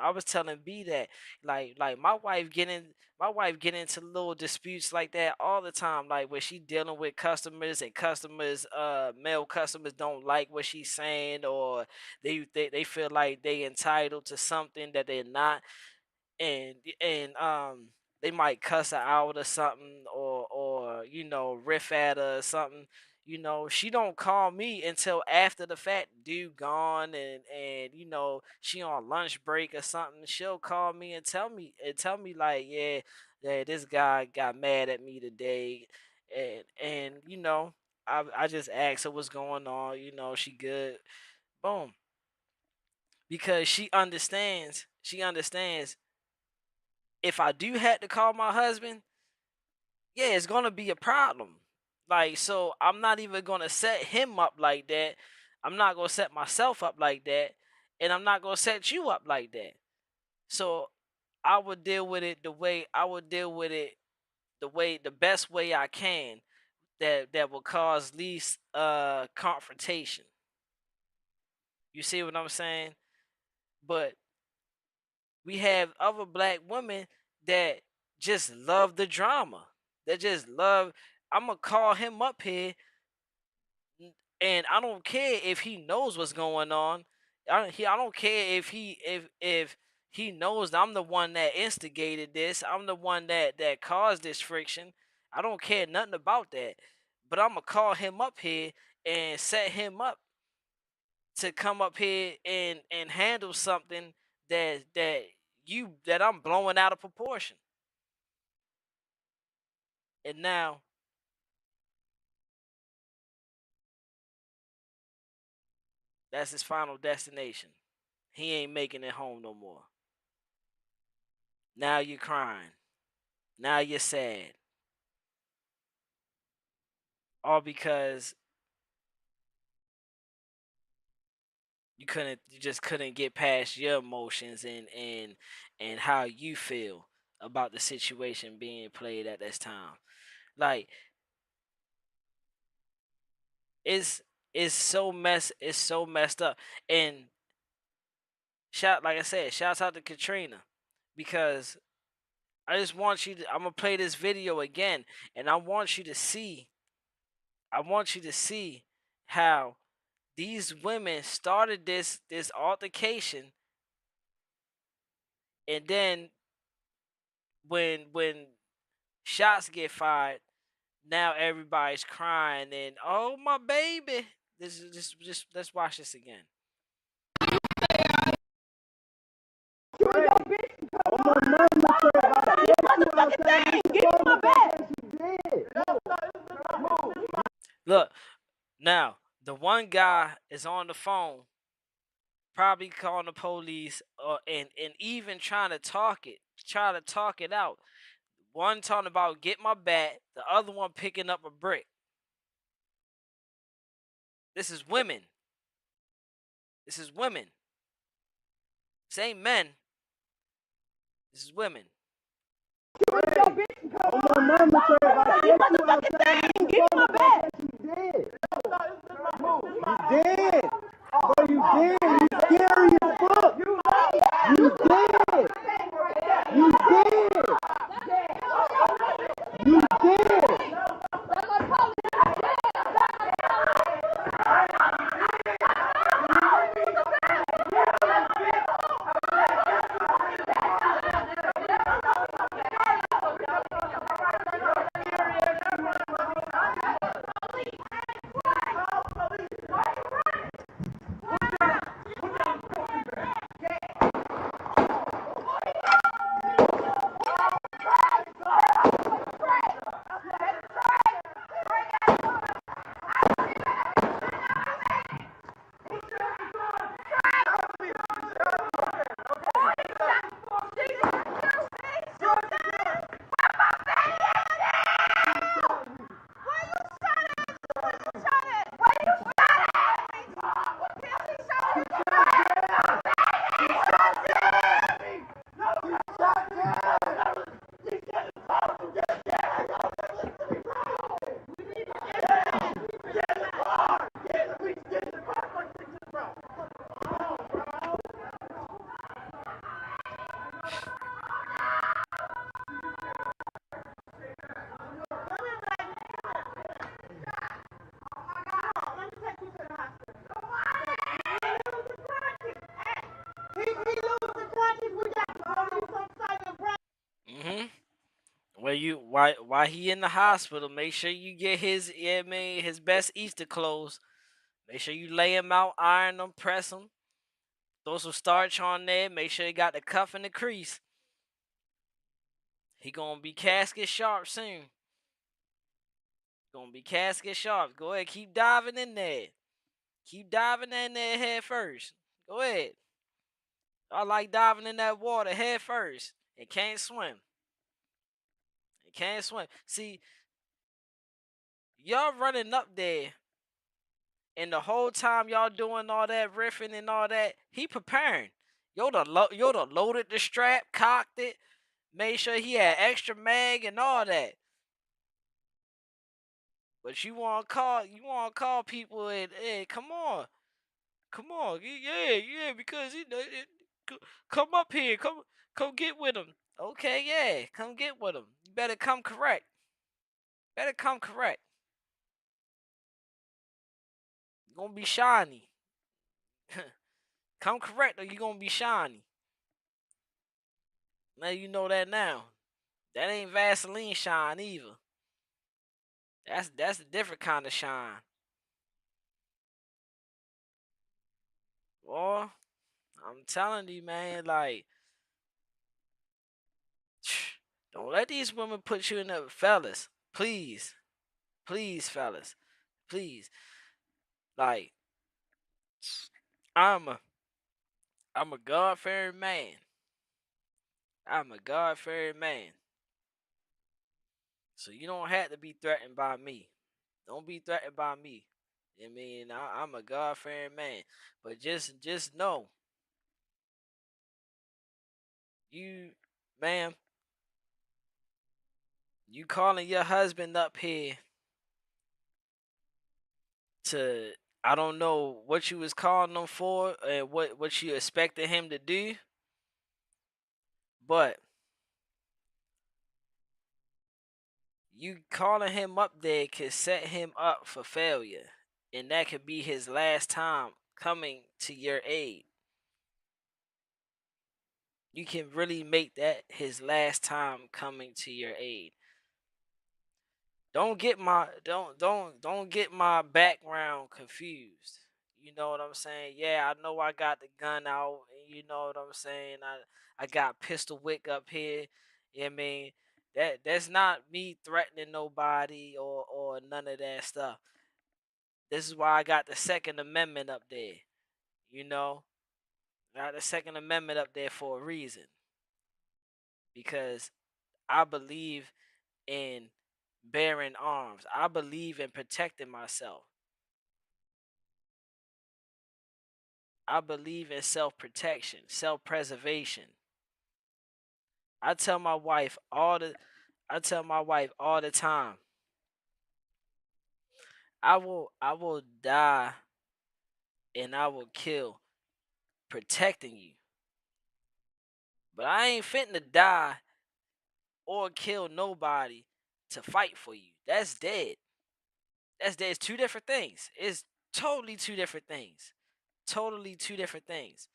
B that like my wife get into little disputes like that all the time, like where she dealing with customers, and male customers don't like what she's saying, or they feel like they entitled to something that they're not, and they might cuss her out or something, or riff at her or something. She don't call me until after the fact, dude gone, and she on lunch break or something. She'll call me and tell me like, yeah, this guy got mad at me today, and I just asked her what's going on. She good. Boom. Because she understands if I do have to call my husband, yeah, it's gonna be a problem. Like, so I'm not even gonna set him up like that. I'm not gonna set myself up like that, and I'm not gonna set you up like that. So I would deal with it the best way I can, that will cause least confrontation. You see what I'm saying? But we have other black women that just love the drama. That just love. I'm gonna call him up here, and I don't care if he knows what's going on. I don't care if he knows that I'm the one that instigated this. I'm the one that caused this friction. I don't care nothing about that. But I'm gonna call him up here and set him up to come up here and handle something that I'm blowing out of proportion. And now that's his final destination. He ain't making it home no more. Now you're crying. Now you're sad. All because you just couldn't get past your emotions and how you feel about the situation being played at this time. Like, it's it's so messed up. And like I said, shouts out to Katrina, because I'm gonna play this video again, and I want you to see how these women started this altercation, and then when shots get fired, now everybody's crying and, oh, my baby. This is just let's watch this again. Look, now the one guy is on the phone, probably calling the police, and even try to talk it out. One talking about get my bat, the other one picking up a brick. This is women. This is women. This ain't men. This is women. On my mama say, like, you motherfucking thing, give me my bat. You dead. Bro, you dead. You scary as fuck. You dead. You dead. You dead. Well, while he in the hospital, make sure you get his, his best Easter clothes. Make sure you lay him out, iron them, press them, throw some starch on there. Make sure he got the cuff and the crease. He gonna be casket sharp soon. Gonna be casket sharp. Go ahead, keep diving in there. Keep diving in there head first. Go ahead. I like diving in that water head first. It can't swim. It can't swim. See, y'all running up there, and the whole time y'all doing all that riffing and all that, he preparing. Yoda loaded the strap, cocked it, made sure he had extra mag and all that. But you wanna call people and, hey, come on, yeah, because come up here, come get with him. Okay, yeah, come get with him. You better come correct. Better come correct. You're gonna be shiny. Come correct or you're gonna be shiny. Now you know that now. That ain't Vaseline shine either. That's a different kind of shine. Boy, I'm telling you, man, like, don't let these women put you in the fellas. Please. Please, fellas. Please. Like, I'm a God-fearing man. I'm a God-fearing man. So you don't have to be threatened by me. Don't be threatened by me. I mean, I'm a God-fearing man. But just know, you, ma'am, you calling your husband up here to, I don't know what you was calling him for and what you expected him to do, but you calling him up there could set him up for failure, and that could be his last time coming to your aid. You can really make that his last time coming to your aid. Don't get my background confused. You know what I'm saying? Yeah, I know I got the gun out, and you know what I'm saying. I got pistol wick up here. You know what I mean? That's not me threatening nobody or none of that stuff. This is why I got the Second Amendment up there. You know, I got the Second Amendment up there for a reason, because I believe in bearing arms. I believe in protecting myself. I believe in self-protection, self-preservation. I tell my wife all the time, I will die and I will kill protecting you. But I ain't fitting to die or kill nobody to fight for you. That's dead. That's dead. It's two different things. It's totally two different things. Totally two different things.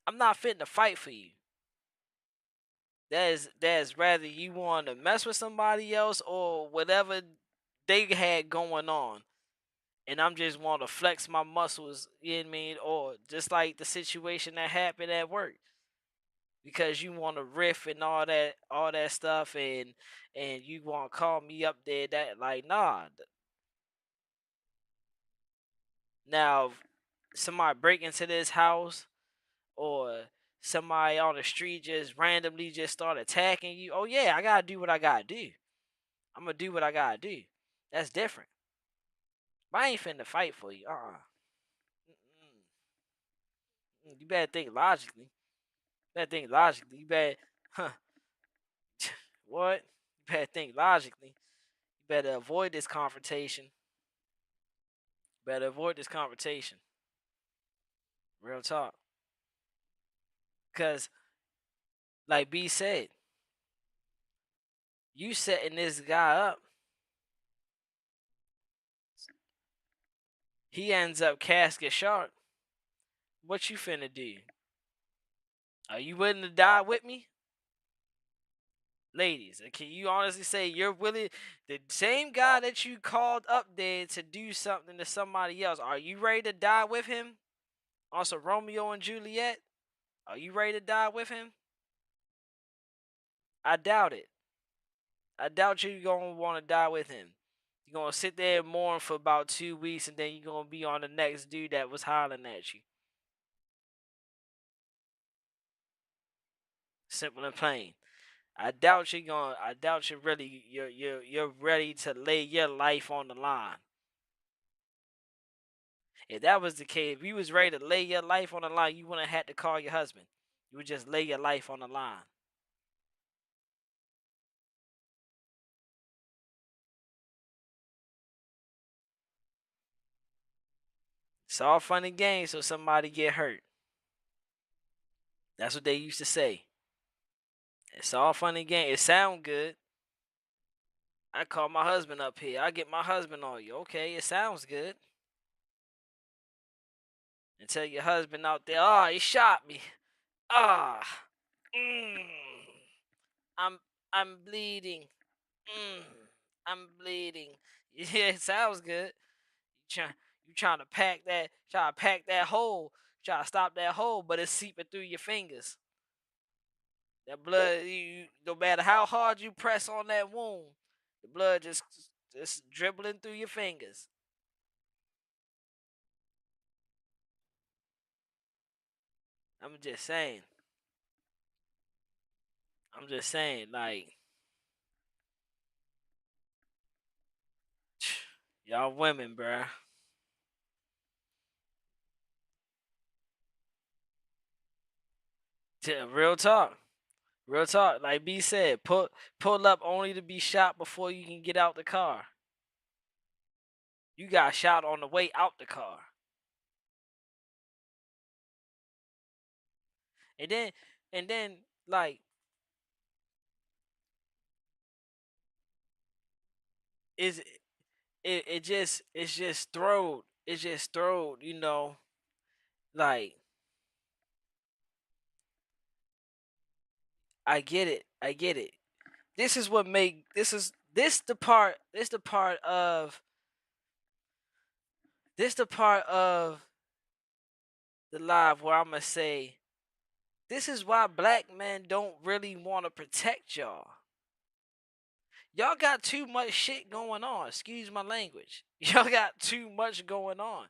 I'm not fitting to fight for you. That's rather you want to mess with somebody else or whatever they had going on, and I'm just want to flex my muscles, you know what I mean? Or just like the situation that happened at work, because you want to riff and all that stuff, and you want to call me up there, that like, nah. Now somebody break into this house, or somebody on the street just randomly just start attacking you, oh yeah, I gotta do what I gotta do. I'm gonna do what I gotta do. That's different. But I ain't finna fight for you. You better think logically. You better, huh? What? You better think logically. You better avoid this confrontation. Real talk. Cause, like B said, you setting this guy up. He ends up casket sharp. What you finna do? Are you willing to die with me? Ladies, can you honestly say you're willing, the same guy that you called up there to do something to somebody else, are you ready to die with him? Also, Romeo and Juliet, are you ready to die with him? I doubt it. I doubt you're going to want to die with him. You're going to sit there and mourn for about 2 weeks, and then you're going to be on the next dude that was hollering at you. Simple and plain. I doubt you're really you're ready to lay your life on the line. If that was the case, if you was ready to lay your life on the line, you wouldn't have had to call your husband. You would just lay your life on the line. It's all fun and games so somebody get hurt. That's what they used to say. It's all fun and games. It sound good. I call my husband up here. I get my husband on you. Okay, it sounds good. And tell your husband out there, he shot me. Ah, mm, I'm I'm bleeding. Mm, I'm bleeding. Yeah, it sounds good. You trying to pack that hole, try to stop that hole, but it's seeping through your fingers. That blood, no matter how hard you press on that wound, the blood just dribbling through your fingers. I'm just saying. Like, y'all women, bruh. Real talk. Real talk. Like B said, pull up only to be shot before you can get out the car. You got shot on the way out the car. And then like is it's just throwed. It's just throwed, like I get it. I get it. This is what make this the part of the live where I'm gonna say this is why black men don't really want to protect y'all. Y'all got too much shit going on. Excuse my language. Y'all got too much going on.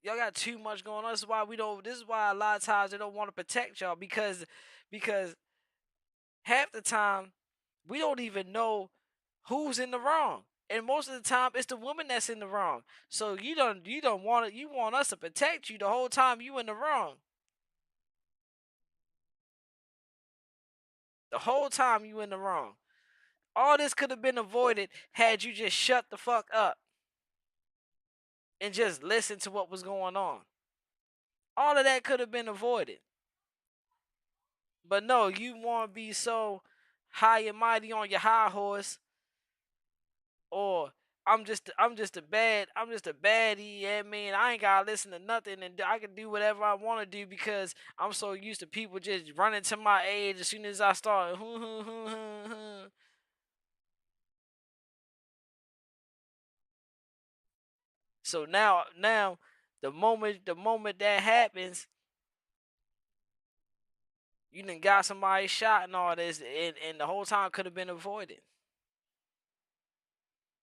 Y'all got too much going on. This is why this is why a lot of times they don't want to protect y'all because half the time we don't even know who's in the wrong. And most of the time it's the woman that's in the wrong. So you don't want it, you want us to protect you the whole time you in the wrong. The whole time you in the wrong. All this could have been avoided had you just shut the fuck up and just listen to what was going on. All of that could have been avoided. But no, you want to be so high and mighty on your high horse, or I'm just a baddie. Yeah, I ain't gotta listen to nothing, and I can do whatever I want to do because I'm so used to people just running to my age as soon as I start. So now, the moment that happens, you done got somebody shot and all this, and the whole time could have been avoided.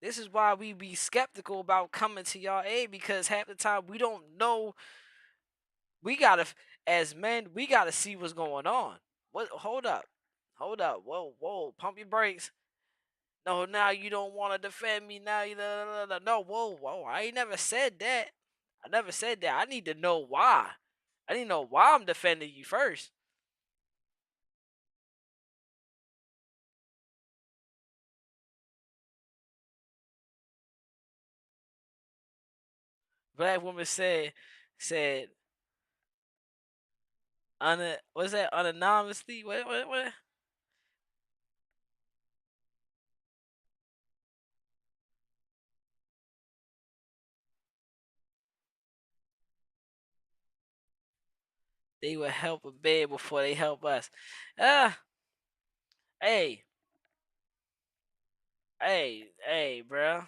This is why we be skeptical about coming to y'all aid because half the time we don't know. We gotta, as men, we gotta see what's going on. What? Hold up, whoa, pump your brakes. No, now you don't want to defend me. Now you no, whoa. I ain't never said that. I never said that. I need to know why. I need to know why I'm defending you first. Black woman said what's that anonymously? What? They will help a bed before they help us. Ah, Hey, hey, bruh.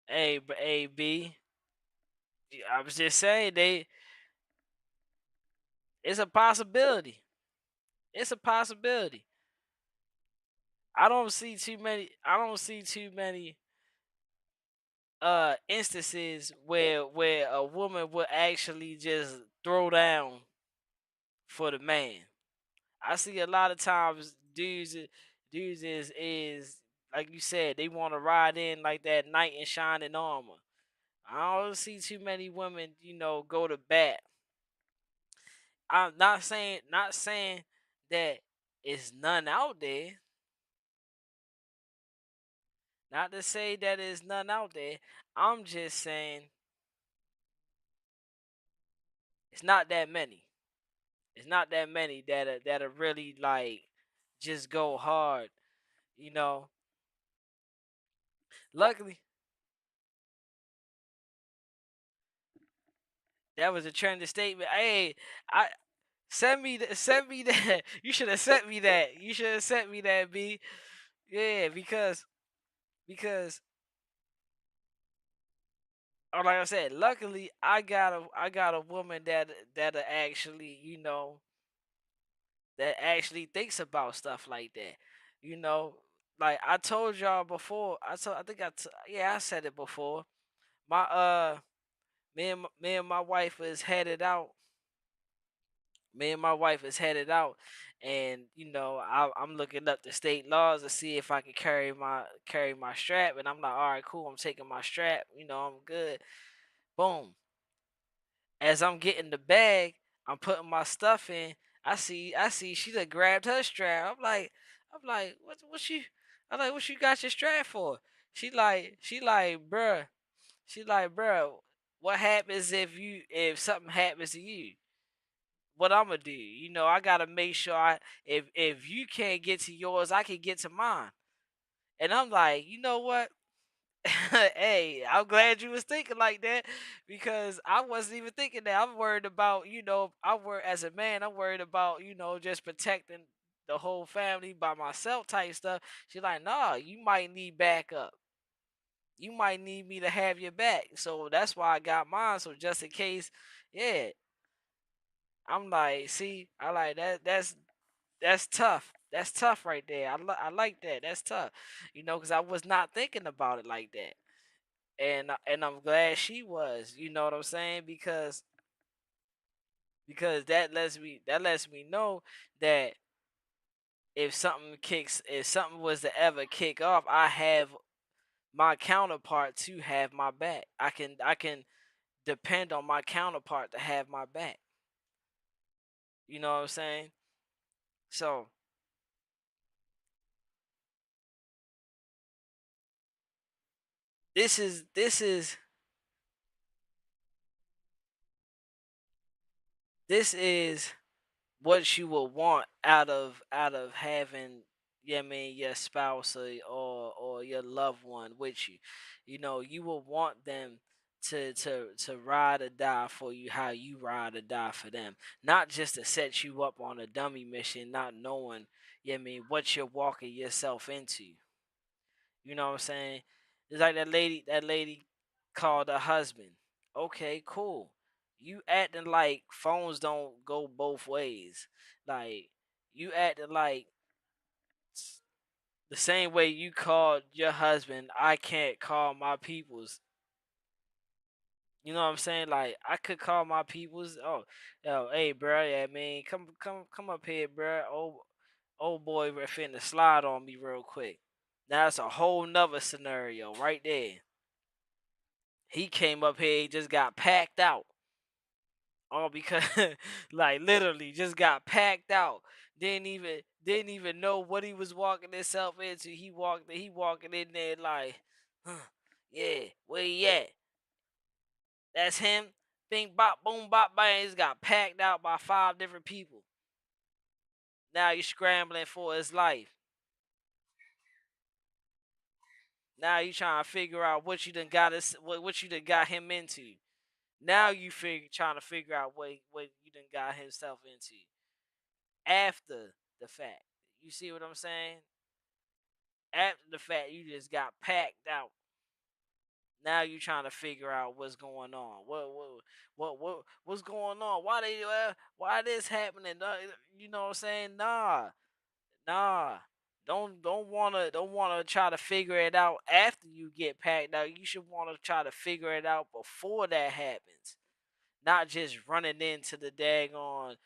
Hey, B. I was just saying it's a possibility. It's a possibility. I don't see too many instances where a woman would actually just throw down for the man. I see a lot of times dudes is like you said, they want to ride in like that knight in shining armor. I don't see too many women, go to bat. I'm not saying that it's none out there. Not to say that there's none out there. I'm just saying it's not that many. It's not that many that are really like just go hard. You know. Luckily, that was a trending statement. Hey, I send me that. You should have sent me that. You should have sent me that, B. Yeah, because or like I said, luckily I got a woman that actually that actually thinks about stuff like that. You know, like I told y'all before. I think yeah, I said it before. My me and my wife is headed out. Me and my wife is headed out, and I'm looking up the state laws to see if I can carry my strap. And I'm like, all right, cool. I'm taking my strap. I'm good. Boom. As I'm getting the bag, I'm putting my stuff in. I see she done grabbed her strap. I'm like, what she? I'm like, what you got your strap for? Bruh. She like, bruh, what happens if something happens to you? What I'm gonna do? I gotta make sure if you can't get to yours, I can get to mine. And I'm like, you know what? Hey, I'm glad you was thinking like that because I wasn't even thinking that. I'm worried about, I worry as a man, I'm worried about, just protecting the whole family by myself type stuff. She's like, nah, you might need backup. You might need me to have your back. So that's why I got mine. So just in case, yeah. I'm like, see, I like that. That's tough. That's tough right there. I like that. That's tough. Because I was not thinking about it like that. And I'm glad she was. You know what I'm saying? Because that lets me know that if something was to ever kick off, I have my counterpart to have my back. I can depend on my counterpart to have my back. You know what I'm saying? So this is this is what you will want out of having, yeah, I mean, your spouse or your loved one with you. You will want them to ride or die for you how you ride or die for them. Not just to set you up on a dummy mission, not knowing, yeah, I mean, what you're walking yourself into. You know what I'm saying? It's like that lady called her husband. Okay, cool. You acting like phones don't go both ways. Like you acting like the same way you called your husband, I can't call my peoples. You know what I'm saying? Like I could call my peoples. Oh, yo, hey, bro. Yeah, man, come up here, bro. Old boy, finna slide on me real quick. Now that's a whole nother scenario right there. He came up here, he just got packed out. All because like literally just got packed out. Didn't even know what he was walking himself into. He walking in there like, huh, yeah, where he at? That's him. Bing bop boom bop bang. He's got packed out by 5 different people. Now he's scrambling for his life. Now you trying to figure out what you done got him into. Now you trying to figure out what you done got himself into after the fact. You see what I'm saying? After the fact, you just got packed out. Now you trying to figure out what's going on. What's going on? Why this happening? You know what I'm saying? Nah. Don't wanna try to figure it out after you get packed out. You should wanna try to figure it out before that happens. Not just running into the daggone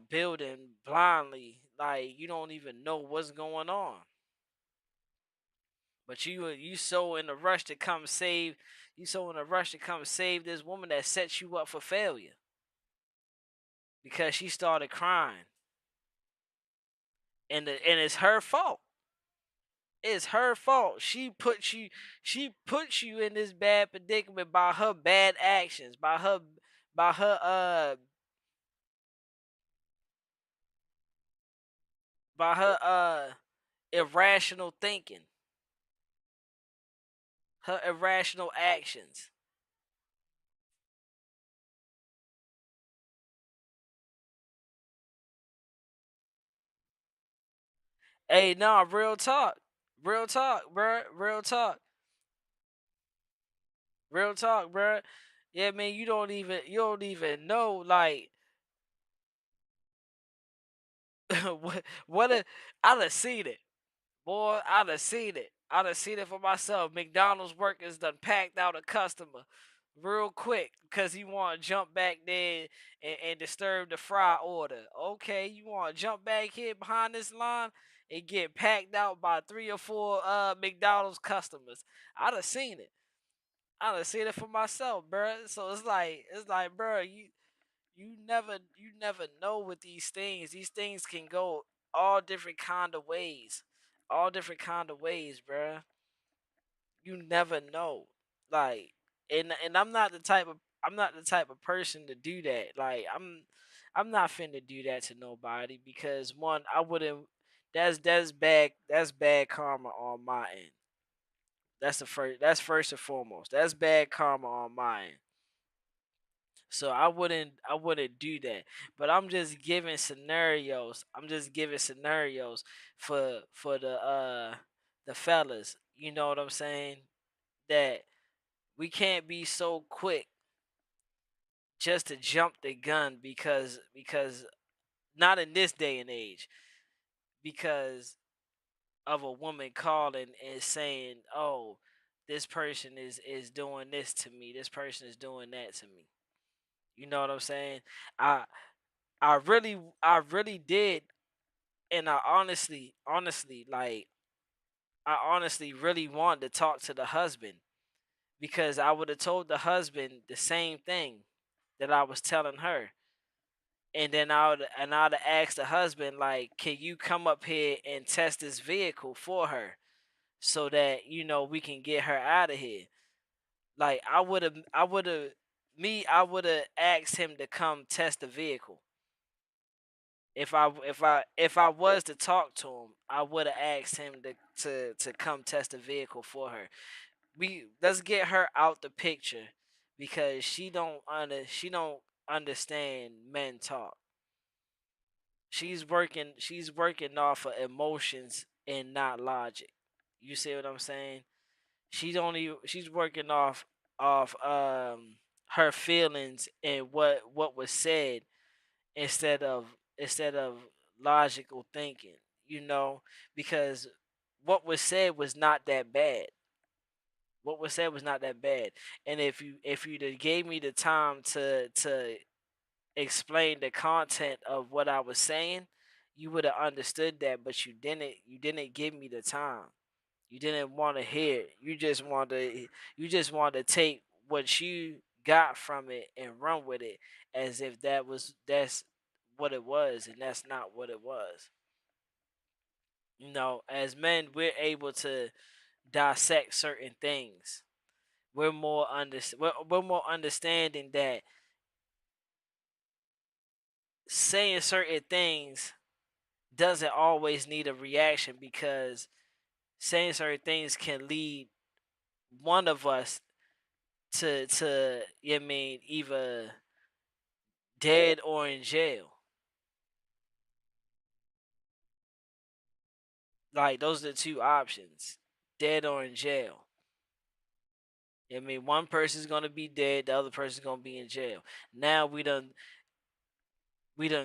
building blindly, like you don't even know what's going on. But you so in a rush to come save this woman that sets you up for failure because she started crying, and it's her fault. It's her fault. She put you in this bad predicament by her bad actions, by her irrational thinking, her irrational actions. Hey, nah, real talk. Real talk, bruh. Real talk, bruh. Yeah, man, you don't even know like what I done seen it. Boy, I done seen it. I done seen it for myself. McDonald's workers done packed out a customer real quick because he want to jump back there and disturb the fry order. Okay, you want to jump back here behind this line and get packed out by 3 or 4 McDonald's customers. I done seen it. I done seen it for myself, bruh. So it's like, bruh, you never know with these things. These things can go all different kind of ways. All different kind of ways, bruh. You never know. Like and I'm not the type of person to do that. Like I'm not finna do that to nobody because one, I wouldn't that's bad karma on my end. That's first and foremost. That's bad karma on my end. So I wouldn't do that. But I'm just giving scenarios. I'm just giving scenarios for the fellas. You know what I'm saying? That we can't be so quick just to jump the gun because not in this day and age because of a woman calling and saying, "Oh, this person is doing this to me. This person is doing that to me." You know what I'm saying? I I really did, and I honestly really wanted to talk to the husband because I would have told the husband the same thing that I was telling her, and then I'd have asked the husband like, "Can you come up here and test this vehicle for her so that we can get her out of here?" Like I would have asked him to come test the vehicle. If I was to talk to him, I would have asked him to come test the vehicle for her. Let's get her out the picture because she don't understand men talk. She's working off of emotions and not logic. You see what I'm saying? She's working off her feelings and what was said instead of instead of logical thinking, you know, because what was said was not that bad. What was said was not that bad. And if you gave me the time to explain the content of what I was saying, you would have understood that, but you didn't give me the time. You didn't want to hear it. You just want to take what you got from it and run with it as if that's what it was, and that's not what it was. As men, we're able to dissect certain things. We're more understanding that saying certain things doesn't always need a reaction because saying certain things can lead one of us to you mean either dead or in jail. Like those are the two options. Dead or in jail. I mean, one person's gonna be dead, the other person's gonna be in jail. Now we done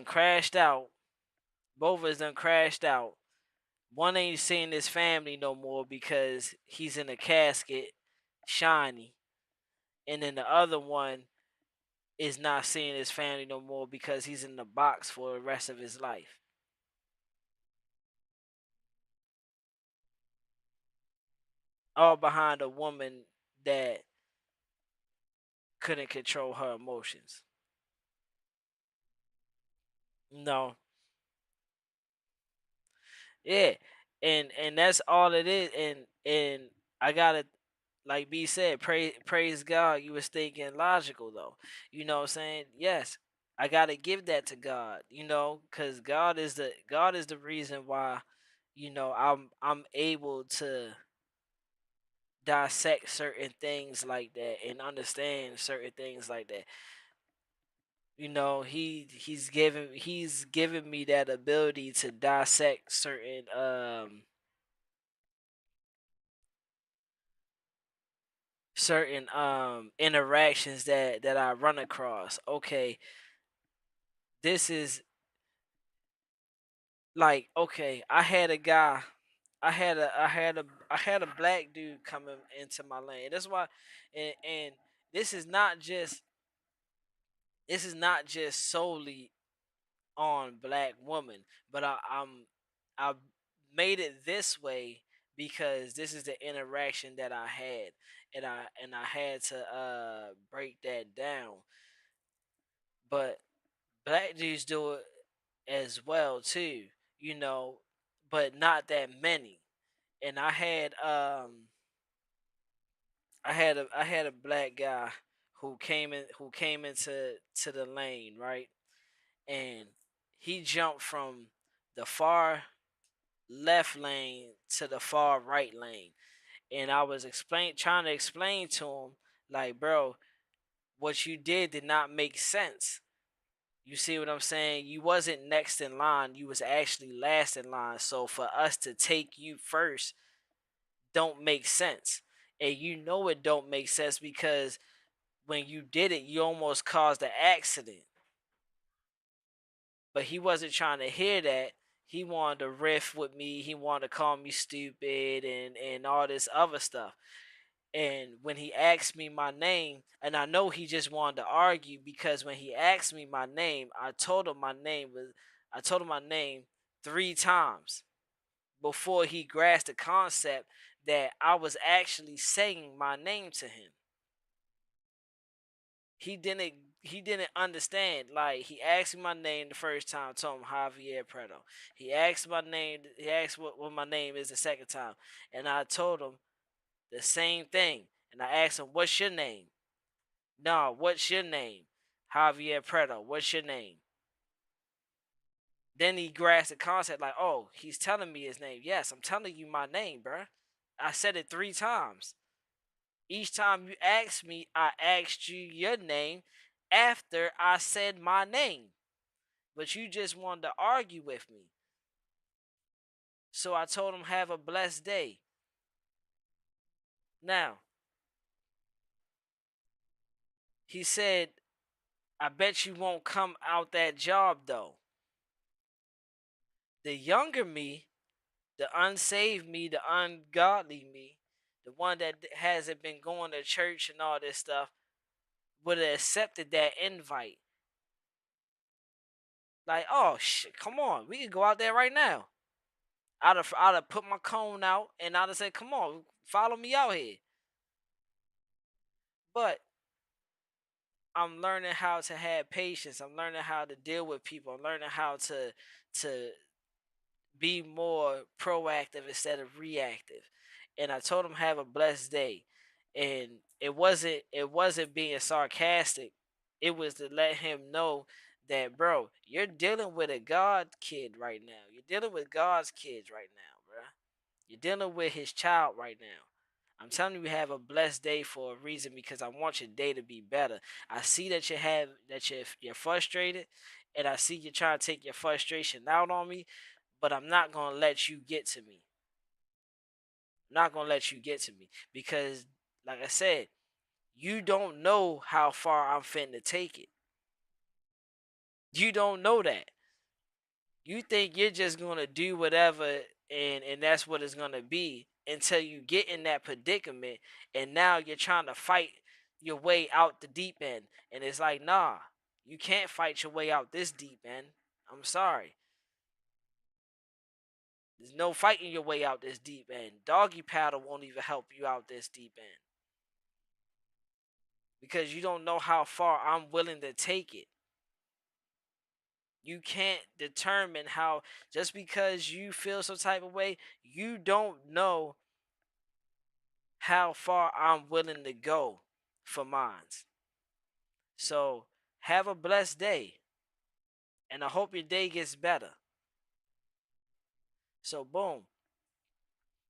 crashed out. Both of us done crashed out. One ain't seeing his family no more because he's in a casket, shiny, and then the other one is not seeing his family no more because he's in the box for the rest of his life. All behind a woman that couldn't control her emotions. No, yeah, and that's all it is. And I gotta, like B said, praise God. You was thinking logical though. You know what I'm saying? Yes, I gotta give that to God. You know, cause God is the reason why. You know, I'm able to dissect certain things like that and understand certain things like that. You know, he's given me that ability to dissect certain interactions that I run across. Okay, this is like, okay, I had a black dude coming into my lane. That's why, and this is not just this is not just solely on black women, but I made it this way because this is the interaction that I had, and I had to break that down. But black dudes do it as well too, you know, but not that many. And I had a black guy who came into to the lane, right? And he jumped from the far left lane to the far right lane. And I was trying to explain to him, like, bro, what you did not make sense. You see what I'm saying? You wasn't next in line, you was actually last in line. So for us to take you first don't make sense. And you know it don't make sense because when you did it, you almost caused an accident. But he wasn't trying to hear that. He wanted to riff with me. He wanted to call me stupid and all this other stuff. And when he asked me my name, and I know he just wanted to argue because when he asked me my name, I told him my name 3 times before he grasped the concept that I was actually saying my name to him. He didn't he didn't understand. Like, he asked me my name the first time, I told him Javier Preto. He asked what my name is the second time, and I told him the same thing. And I asked him, what's your name? No, what's your name? Javier Preto, what's your name? Then he grasped the concept like, oh, he's telling me his name. Yes, I'm telling you my name, bruh. I said it 3 times. Each time you asked me, I asked you your name after I said my name. But you just wanted to argue with me. So I told him, have a blessed day. Now, he said, I bet you won't come out that job though. The younger me, the unsaved me, the ungodly me, the one that hasn't been going to church and all this stuff, would have accepted that invite. Like, oh shit, come on, we can go out there right now. I'd have put my cone out and I'd have said, come on, follow me out here. But I'm learning how to have patience. I'm learning how to deal with people. I'm learning how to be more proactive instead of reactive. And I told him have a blessed day. And it wasn't being sarcastic. It was to let him know that, bro, you're dealing with a God kid right now. You're dealing with God's kids right now, bro. You're dealing with his child right now. I'm telling you, have a blessed day for a reason because I want your day to be better. I see that you're frustrated, and I see you trying to take your frustration out on me, but I'm not gonna let you get to me. I'm not gonna let you get to me because, like I said, you don't know how far I'm finna take it. You don't know that. You think you're just gonna do whatever and that's what it's gonna be until you get in that predicament, and now you're trying to fight your way out the deep end, and it's like, nah, you can't fight your way out this deep end. I'm sorry. There's no fighting your way out this deep end. Doggy paddle won't even help you out this deep end because you don't know how far I'm willing to take it. You can't determine how, just because you feel some type of way, you don't know how far I'm willing to go for mines. So have a blessed day, and I hope your day gets better. So boom,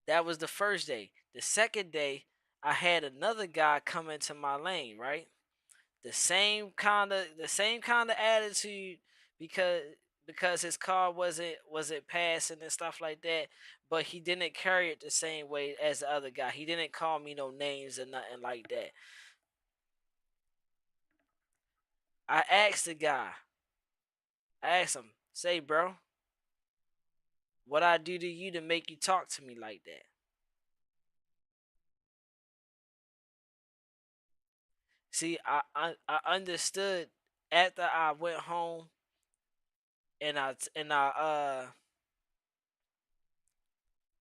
that was the first day. The second day, I had another guy come into my lane, right? The same kind of attitude, because his car wasn't passing and stuff like that, but he didn't carry it the same way as the other guy. He didn't call me no names or nothing like that. I asked the guy, I asked him, say, bro, what I do to you to make you talk to me like that? See, I understood after I went home and I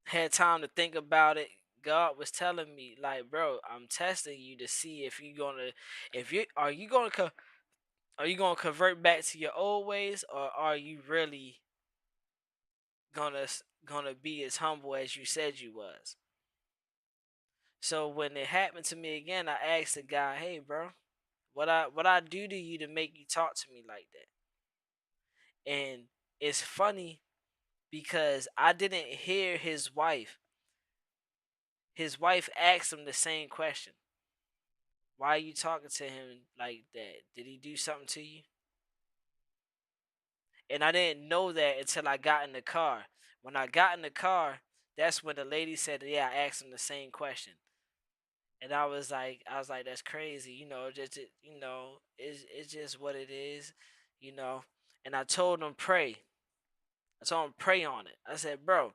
had time to think about it. God was telling me, like, bro, I'm testing you to see if you gonna, if you are you gonna are you gonna convert back to your old ways, or are you really gonna gonna be as humble as you said you was? So when it happened to me again, I asked the guy, hey, bro, what I do to you to make you talk to me like that? And it's funny because I didn't hear his wife. His wife asked him the same question. Why are you talking to him like that? Did he do something to you? And I didn't know that until I got in the car. When I got in the car, that's when the lady said, yeah, I asked him the same question. And I was like, that's crazy, it's just what it is. And I told him pray. I told him pray on it. I said, bro,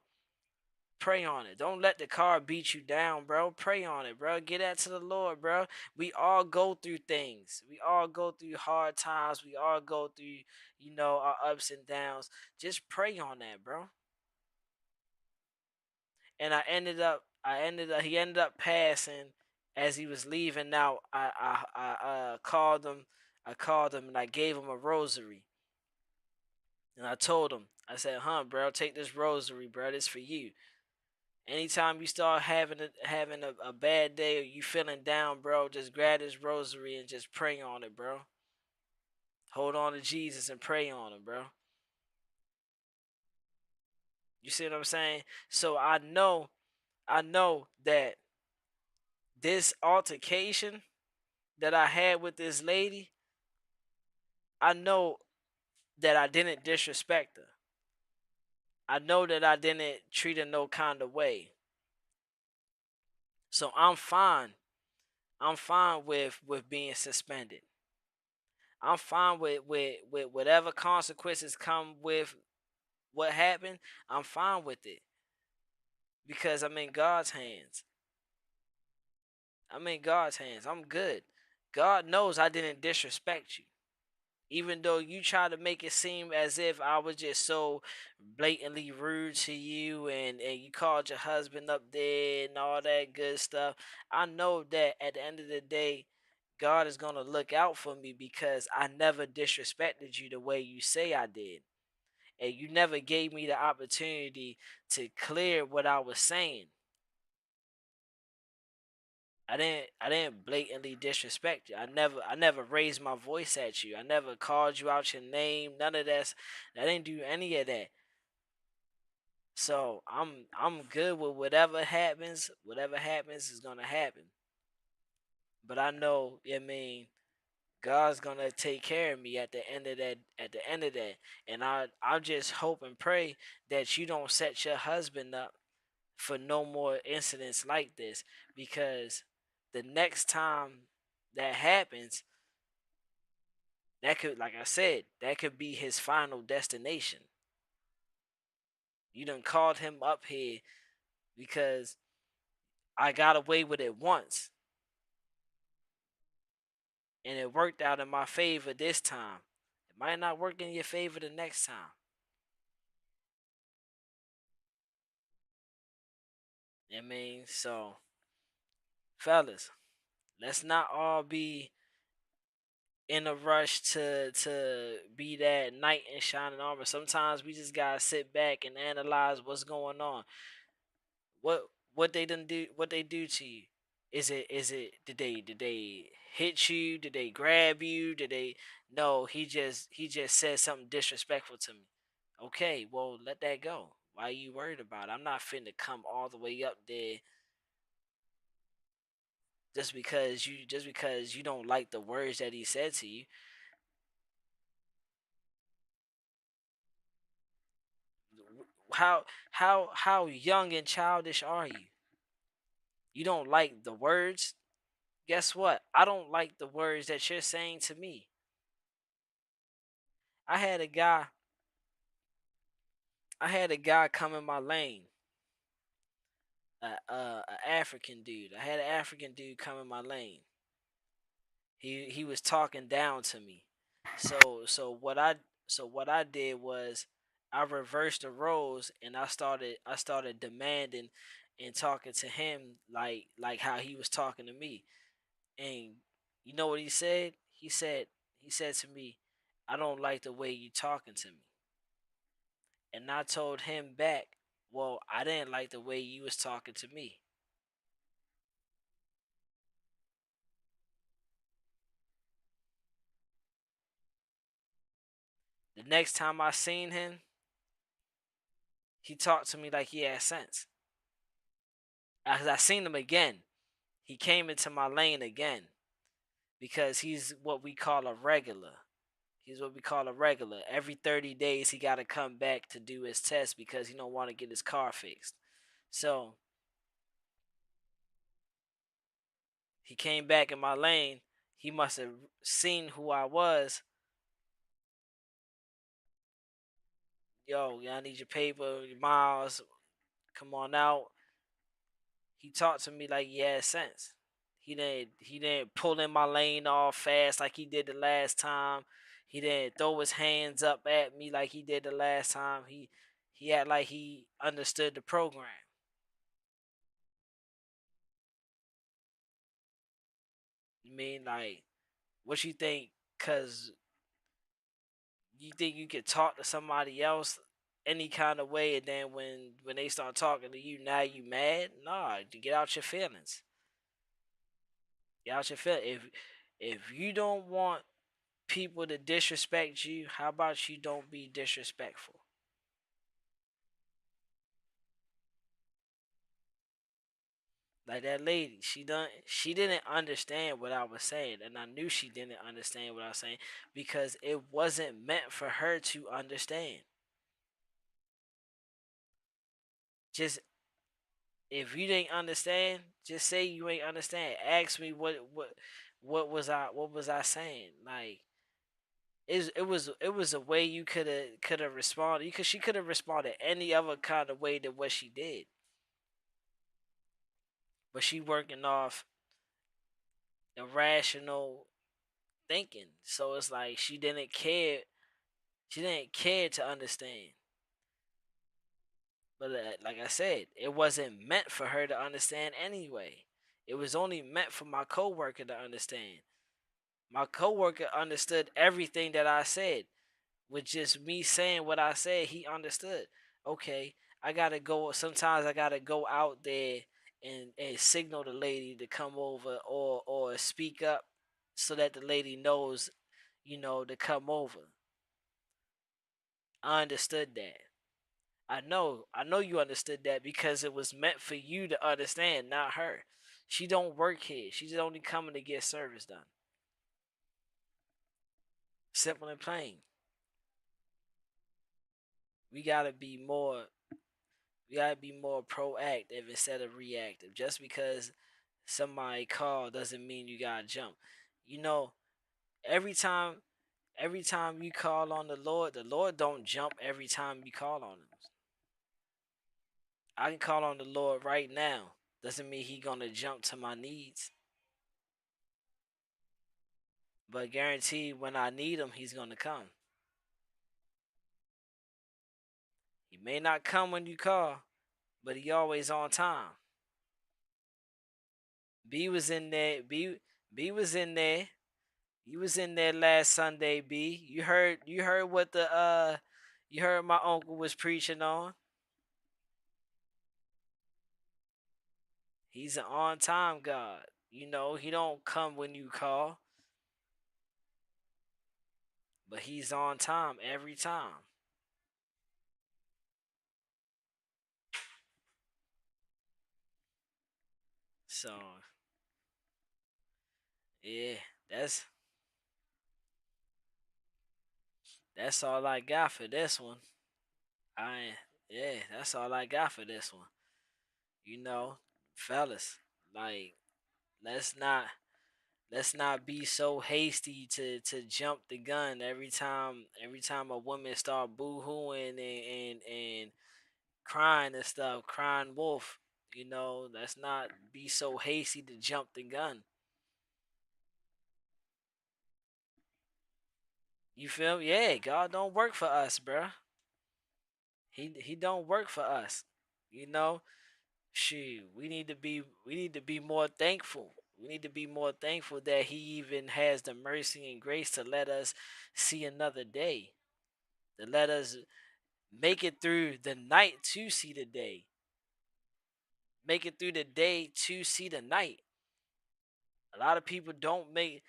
pray on it. Don't let the car beat you down, bro. Pray on it, bro. Get that to the Lord, bro. We all go through things. We all go through hard times. We all go through, our ups and downs. Just pray on that, bro. And he ended up passing as he was leaving out. I called him. I called him and I gave him a rosary. And I told him, I said, bro, take this rosary, bro. This for you. Anytime you start having a bad day or you feeling down, bro, just grab this rosary and just pray on it, bro. Hold on to Jesus and pray on him, bro. You see what I'm saying? So I know that this altercation that I had with this lady, I know that I didn't disrespect her. I know that I didn't treat her no kind of way. So I'm fine. I'm fine with being suspended. I'm fine with whatever consequences come with what happened. I'm fine with it because I'm in God's hands. I'm in God's hands. I'm good. God knows I didn't disrespect you. Even though you try to make it seem as if I was just so blatantly rude to you, and you called your husband up there and all that good stuff, I know that at the end of the day, God is going to look out for me because I never disrespected you the way you say I did. And you never gave me the opportunity to clear what I was saying. I didn't blatantly disrespect you. I never raised my voice at you. I never called you out your name. None of that. I didn't do any of that. So I'm good with whatever happens. Whatever happens is gonna happen. But I know, I mean, God's gonna take care of me at the end of that. At the end of that, and I just hope and pray that you don't set your husband up for no more incidents like this, because the next time that happens, that could, like I said, that could be his final destination. You done called him up here because I got away with it once, and it worked out in my favor this time. It might not work in your favor the next time. I mean, so fellas, let's not all be in a rush to be that knight in shining armor. Sometimes we just gotta sit back and analyze what's going on. What what they done do? What they do to you? Is it? Did they hit you? Did they grab you? Did they? No, he just said something disrespectful to me. Okay, well let that go. Why are you worried about it? I'm not finna come all the way up there just because you don't like the words that he said to you. How young and childish are you? You don't like the words? Guess what? I don't like the words that you're saying to me. I had a guy I had a guy come in my lane. A African dude. I had an African dude come in my lane. He was talking down to me. So what I did was I reversed the roles, and I started demanding and talking to him like how he was talking to me. And you know what he said? He said to me, "I don't like the way you talking to me." And I told him back, "Well, I didn't like the way you was talking to me." The next time I seen him, he talked to me like he had sense. As I seen him again, he came into my lane again because he's what we call a regular. He's what we call a regular. Every 30 days he got to come back to do his test because he don't want to get his car fixed. So he came back in my lane. He must have seen who I was. Yo, I need your paper, your miles. Come on out. He talked to me like he had sense. He didn't pull in my lane all fast like he did the last time. He didn't throw his hands up at me like he did the last time. He had like he understood the program. You mean like what you think? Cause you think you could talk to somebody else any kind of way, and then when they start talking to you, now you mad? Nah, to get out your feelings. Get out your feelings. If you don't want people to disrespect you, how about you don't be disrespectful? Like that lady, she didn't understand what I was saying, and I knew she didn't understand what I was saying because it wasn't meant for her to understand. Just if you didn't understand, just say you ain't understand. Ask me what was I saying? Like it was a way you could have responded. Because she could have responded any other kind of way than what she did, but she working off irrational thinking. So it's like she didn't care. She didn't care to understand. But like I said, it wasn't meant for her to understand anyway. It was only meant for my coworker to understand. My coworker understood everything that I said. With just me saying what I said, he understood. Okay, I gotta go. Sometimes I gotta go out there and signal the lady to come over or speak up so that the lady knows, to come over. I understood that. I know you understood that because it was meant for you to understand, not her. She don't work here. She's only coming to get service done. Simple and plain. We gotta be more we gotta be more proactive instead of reactive. Just because somebody call doesn't mean you gotta jump. You know, every time every time you call on the Lord don't jump every time you call on him. I can call on the Lord right now. Doesn't mean he gonna jump to my needs. But guaranteed when I need him, he's gonna come. He may not come when you call, but he always on time. B was in there. B was in there. You was in there last Sunday, B. You heard what the you heard my uncle was preaching on. He's an on time God. You know, he don't come when you call, but he's on time every time. So yeah, that's that's all I got for this one. I yeah, that's all I got for this one. You know, fellas, like let's not let's not be so hasty to jump the gun every time a woman start boo-hooing and crying and stuff, crying wolf. You know, let's not be so hasty to jump the gun. You feel me? Yeah, God don't work for us, bruh. He don't work for us. You know, shoot, we need to be more thankful. We need to be more thankful that he even has the mercy and grace to let us see another day. To let us make it through the night to see the day. Make it through the day to see the night. A lot of people don't make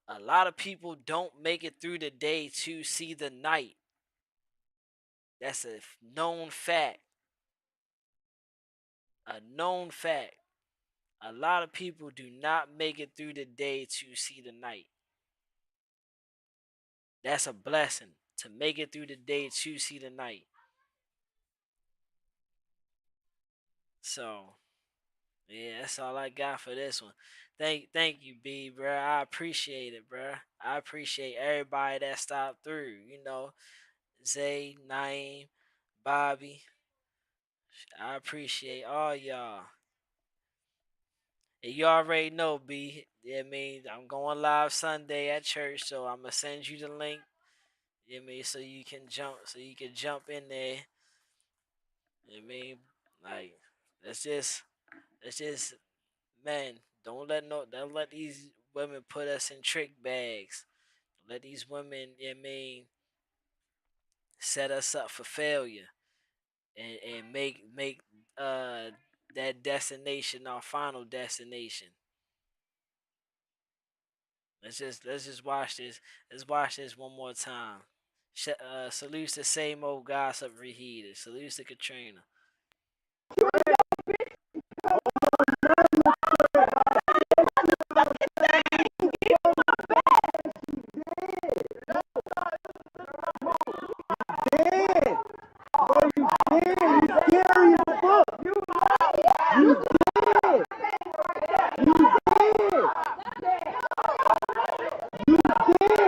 a lot of people don't make it through the day to see the night. That's a known fact. A known fact. A lot of people do not make it through the day to see the night. That's a blessing to make it through the day to see the night. So, yeah, that's all I got for this one. Thank you, B, bro. I appreciate it, bro. I appreciate everybody that stopped through. You know, Zay, Naeem, Bobby. I appreciate all y'all. And you already know, B. I mean, I'm going live Sunday at church, so I'm gonna send you the link. You know what I mean, so you can jump in there. You know what I mean, like, let's just, let's just, man, don't let these women put us in trick bags. Let these women, you know what I mean, set us up for failure and make uh that destination our final destination. Let's just watch this. Let's watch this one more time. Salutes the same old gossip reheated. Salutes to Katrina. Dead. Bro, you dead. You scary as fuck. You dead. You dead. You dead.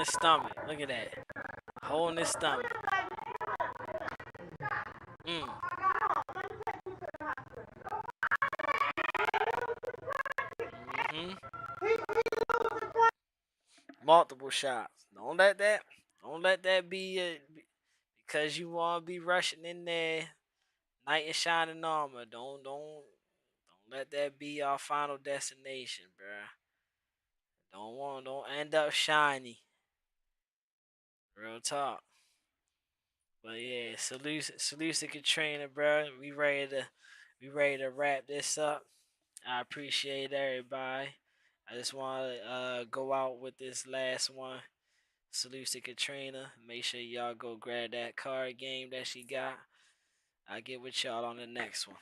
his stomach. Look at that. Holding his stomach. Mm-hmm. Multiple shots. Don't let that be because you want to be rushing in there, knight in shining armor. Don't let that be our final destination, bruh. Don't end up shiny. Real talk. But yeah, salute to Katrina, bro. We ready to wrap this up. I appreciate everybody. I just want to go out with this last one. Salute to Katrina. Make sure y'all go grab that card game that she got. I'll get with y'all on the next one.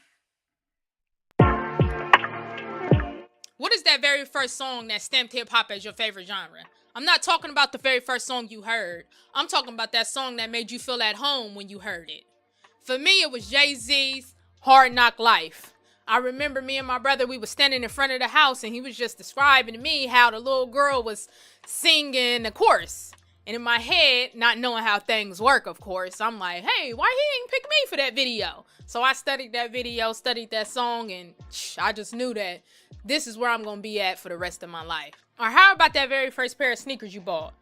What is that very first song that stamped hip-hop as your favorite genre? I'm not talking about the very first song you heard. I'm talking about that song that made you feel at home when you heard it. For me, it was Jay-Z's Hard Knock Life. I remember me and my brother, we were standing in front of the house and he was just describing to me how the little girl was singing the chorus. And in my head, not knowing how things work, of course, I'm like, hey, why he ain't pick me for that video? So I studied that video, studied that song, and I just knew that this is where I'm going to be at for the rest of my life. Or how about that very first pair of sneakers you bought?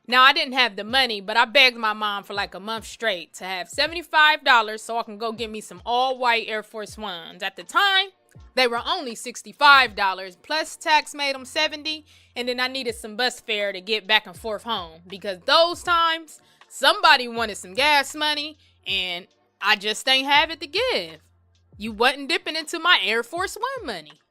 Now, I didn't have the money, but I begged my mom for like a month straight to have $75 so I can go get me some all-white Air Force Ones. At the time, they were only $65, plus tax made them $70, and then I needed some bus fare to get back and forth home. Because those times, somebody wanted some gas money, and I just ain't have it to give. You wasn't dipping into my Air Force One money.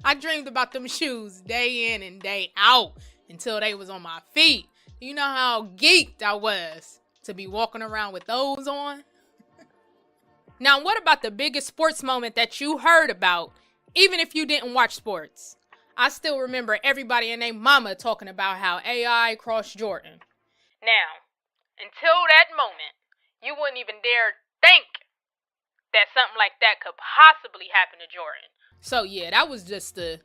I dreamed about them shoes day in and day out until they was on my feet. You know how geeked I was to be walking around with those on? Now, what about the biggest sports moment that you heard about, even if you didn't watch sports? I still remember everybody and their mama talking about how AI crossed Jordan. Now, until that moment, you wouldn't even dare think that something like that could possibly happen to Jordan. So yeah, that was just the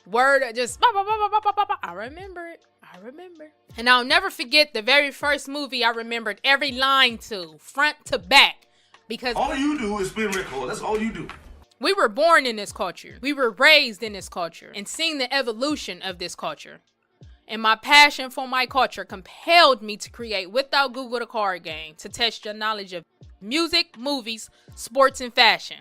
word that just, I remember it. I remember. And I'll never forget the very first movie I remembered every line to, front to back. Because all you do is spin record. That's all you do. We were born in this culture. We were raised in this culture and seen the evolution of this culture. And my passion for my culture compelled me to create Without Google the card game to test your knowledge of music, movies, sports, and fashion.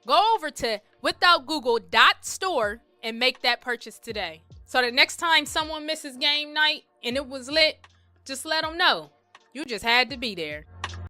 Go over to withoutgoogle.store and make that purchase today. So the next time someone misses game night and it was lit, just let them know. You just had to be there.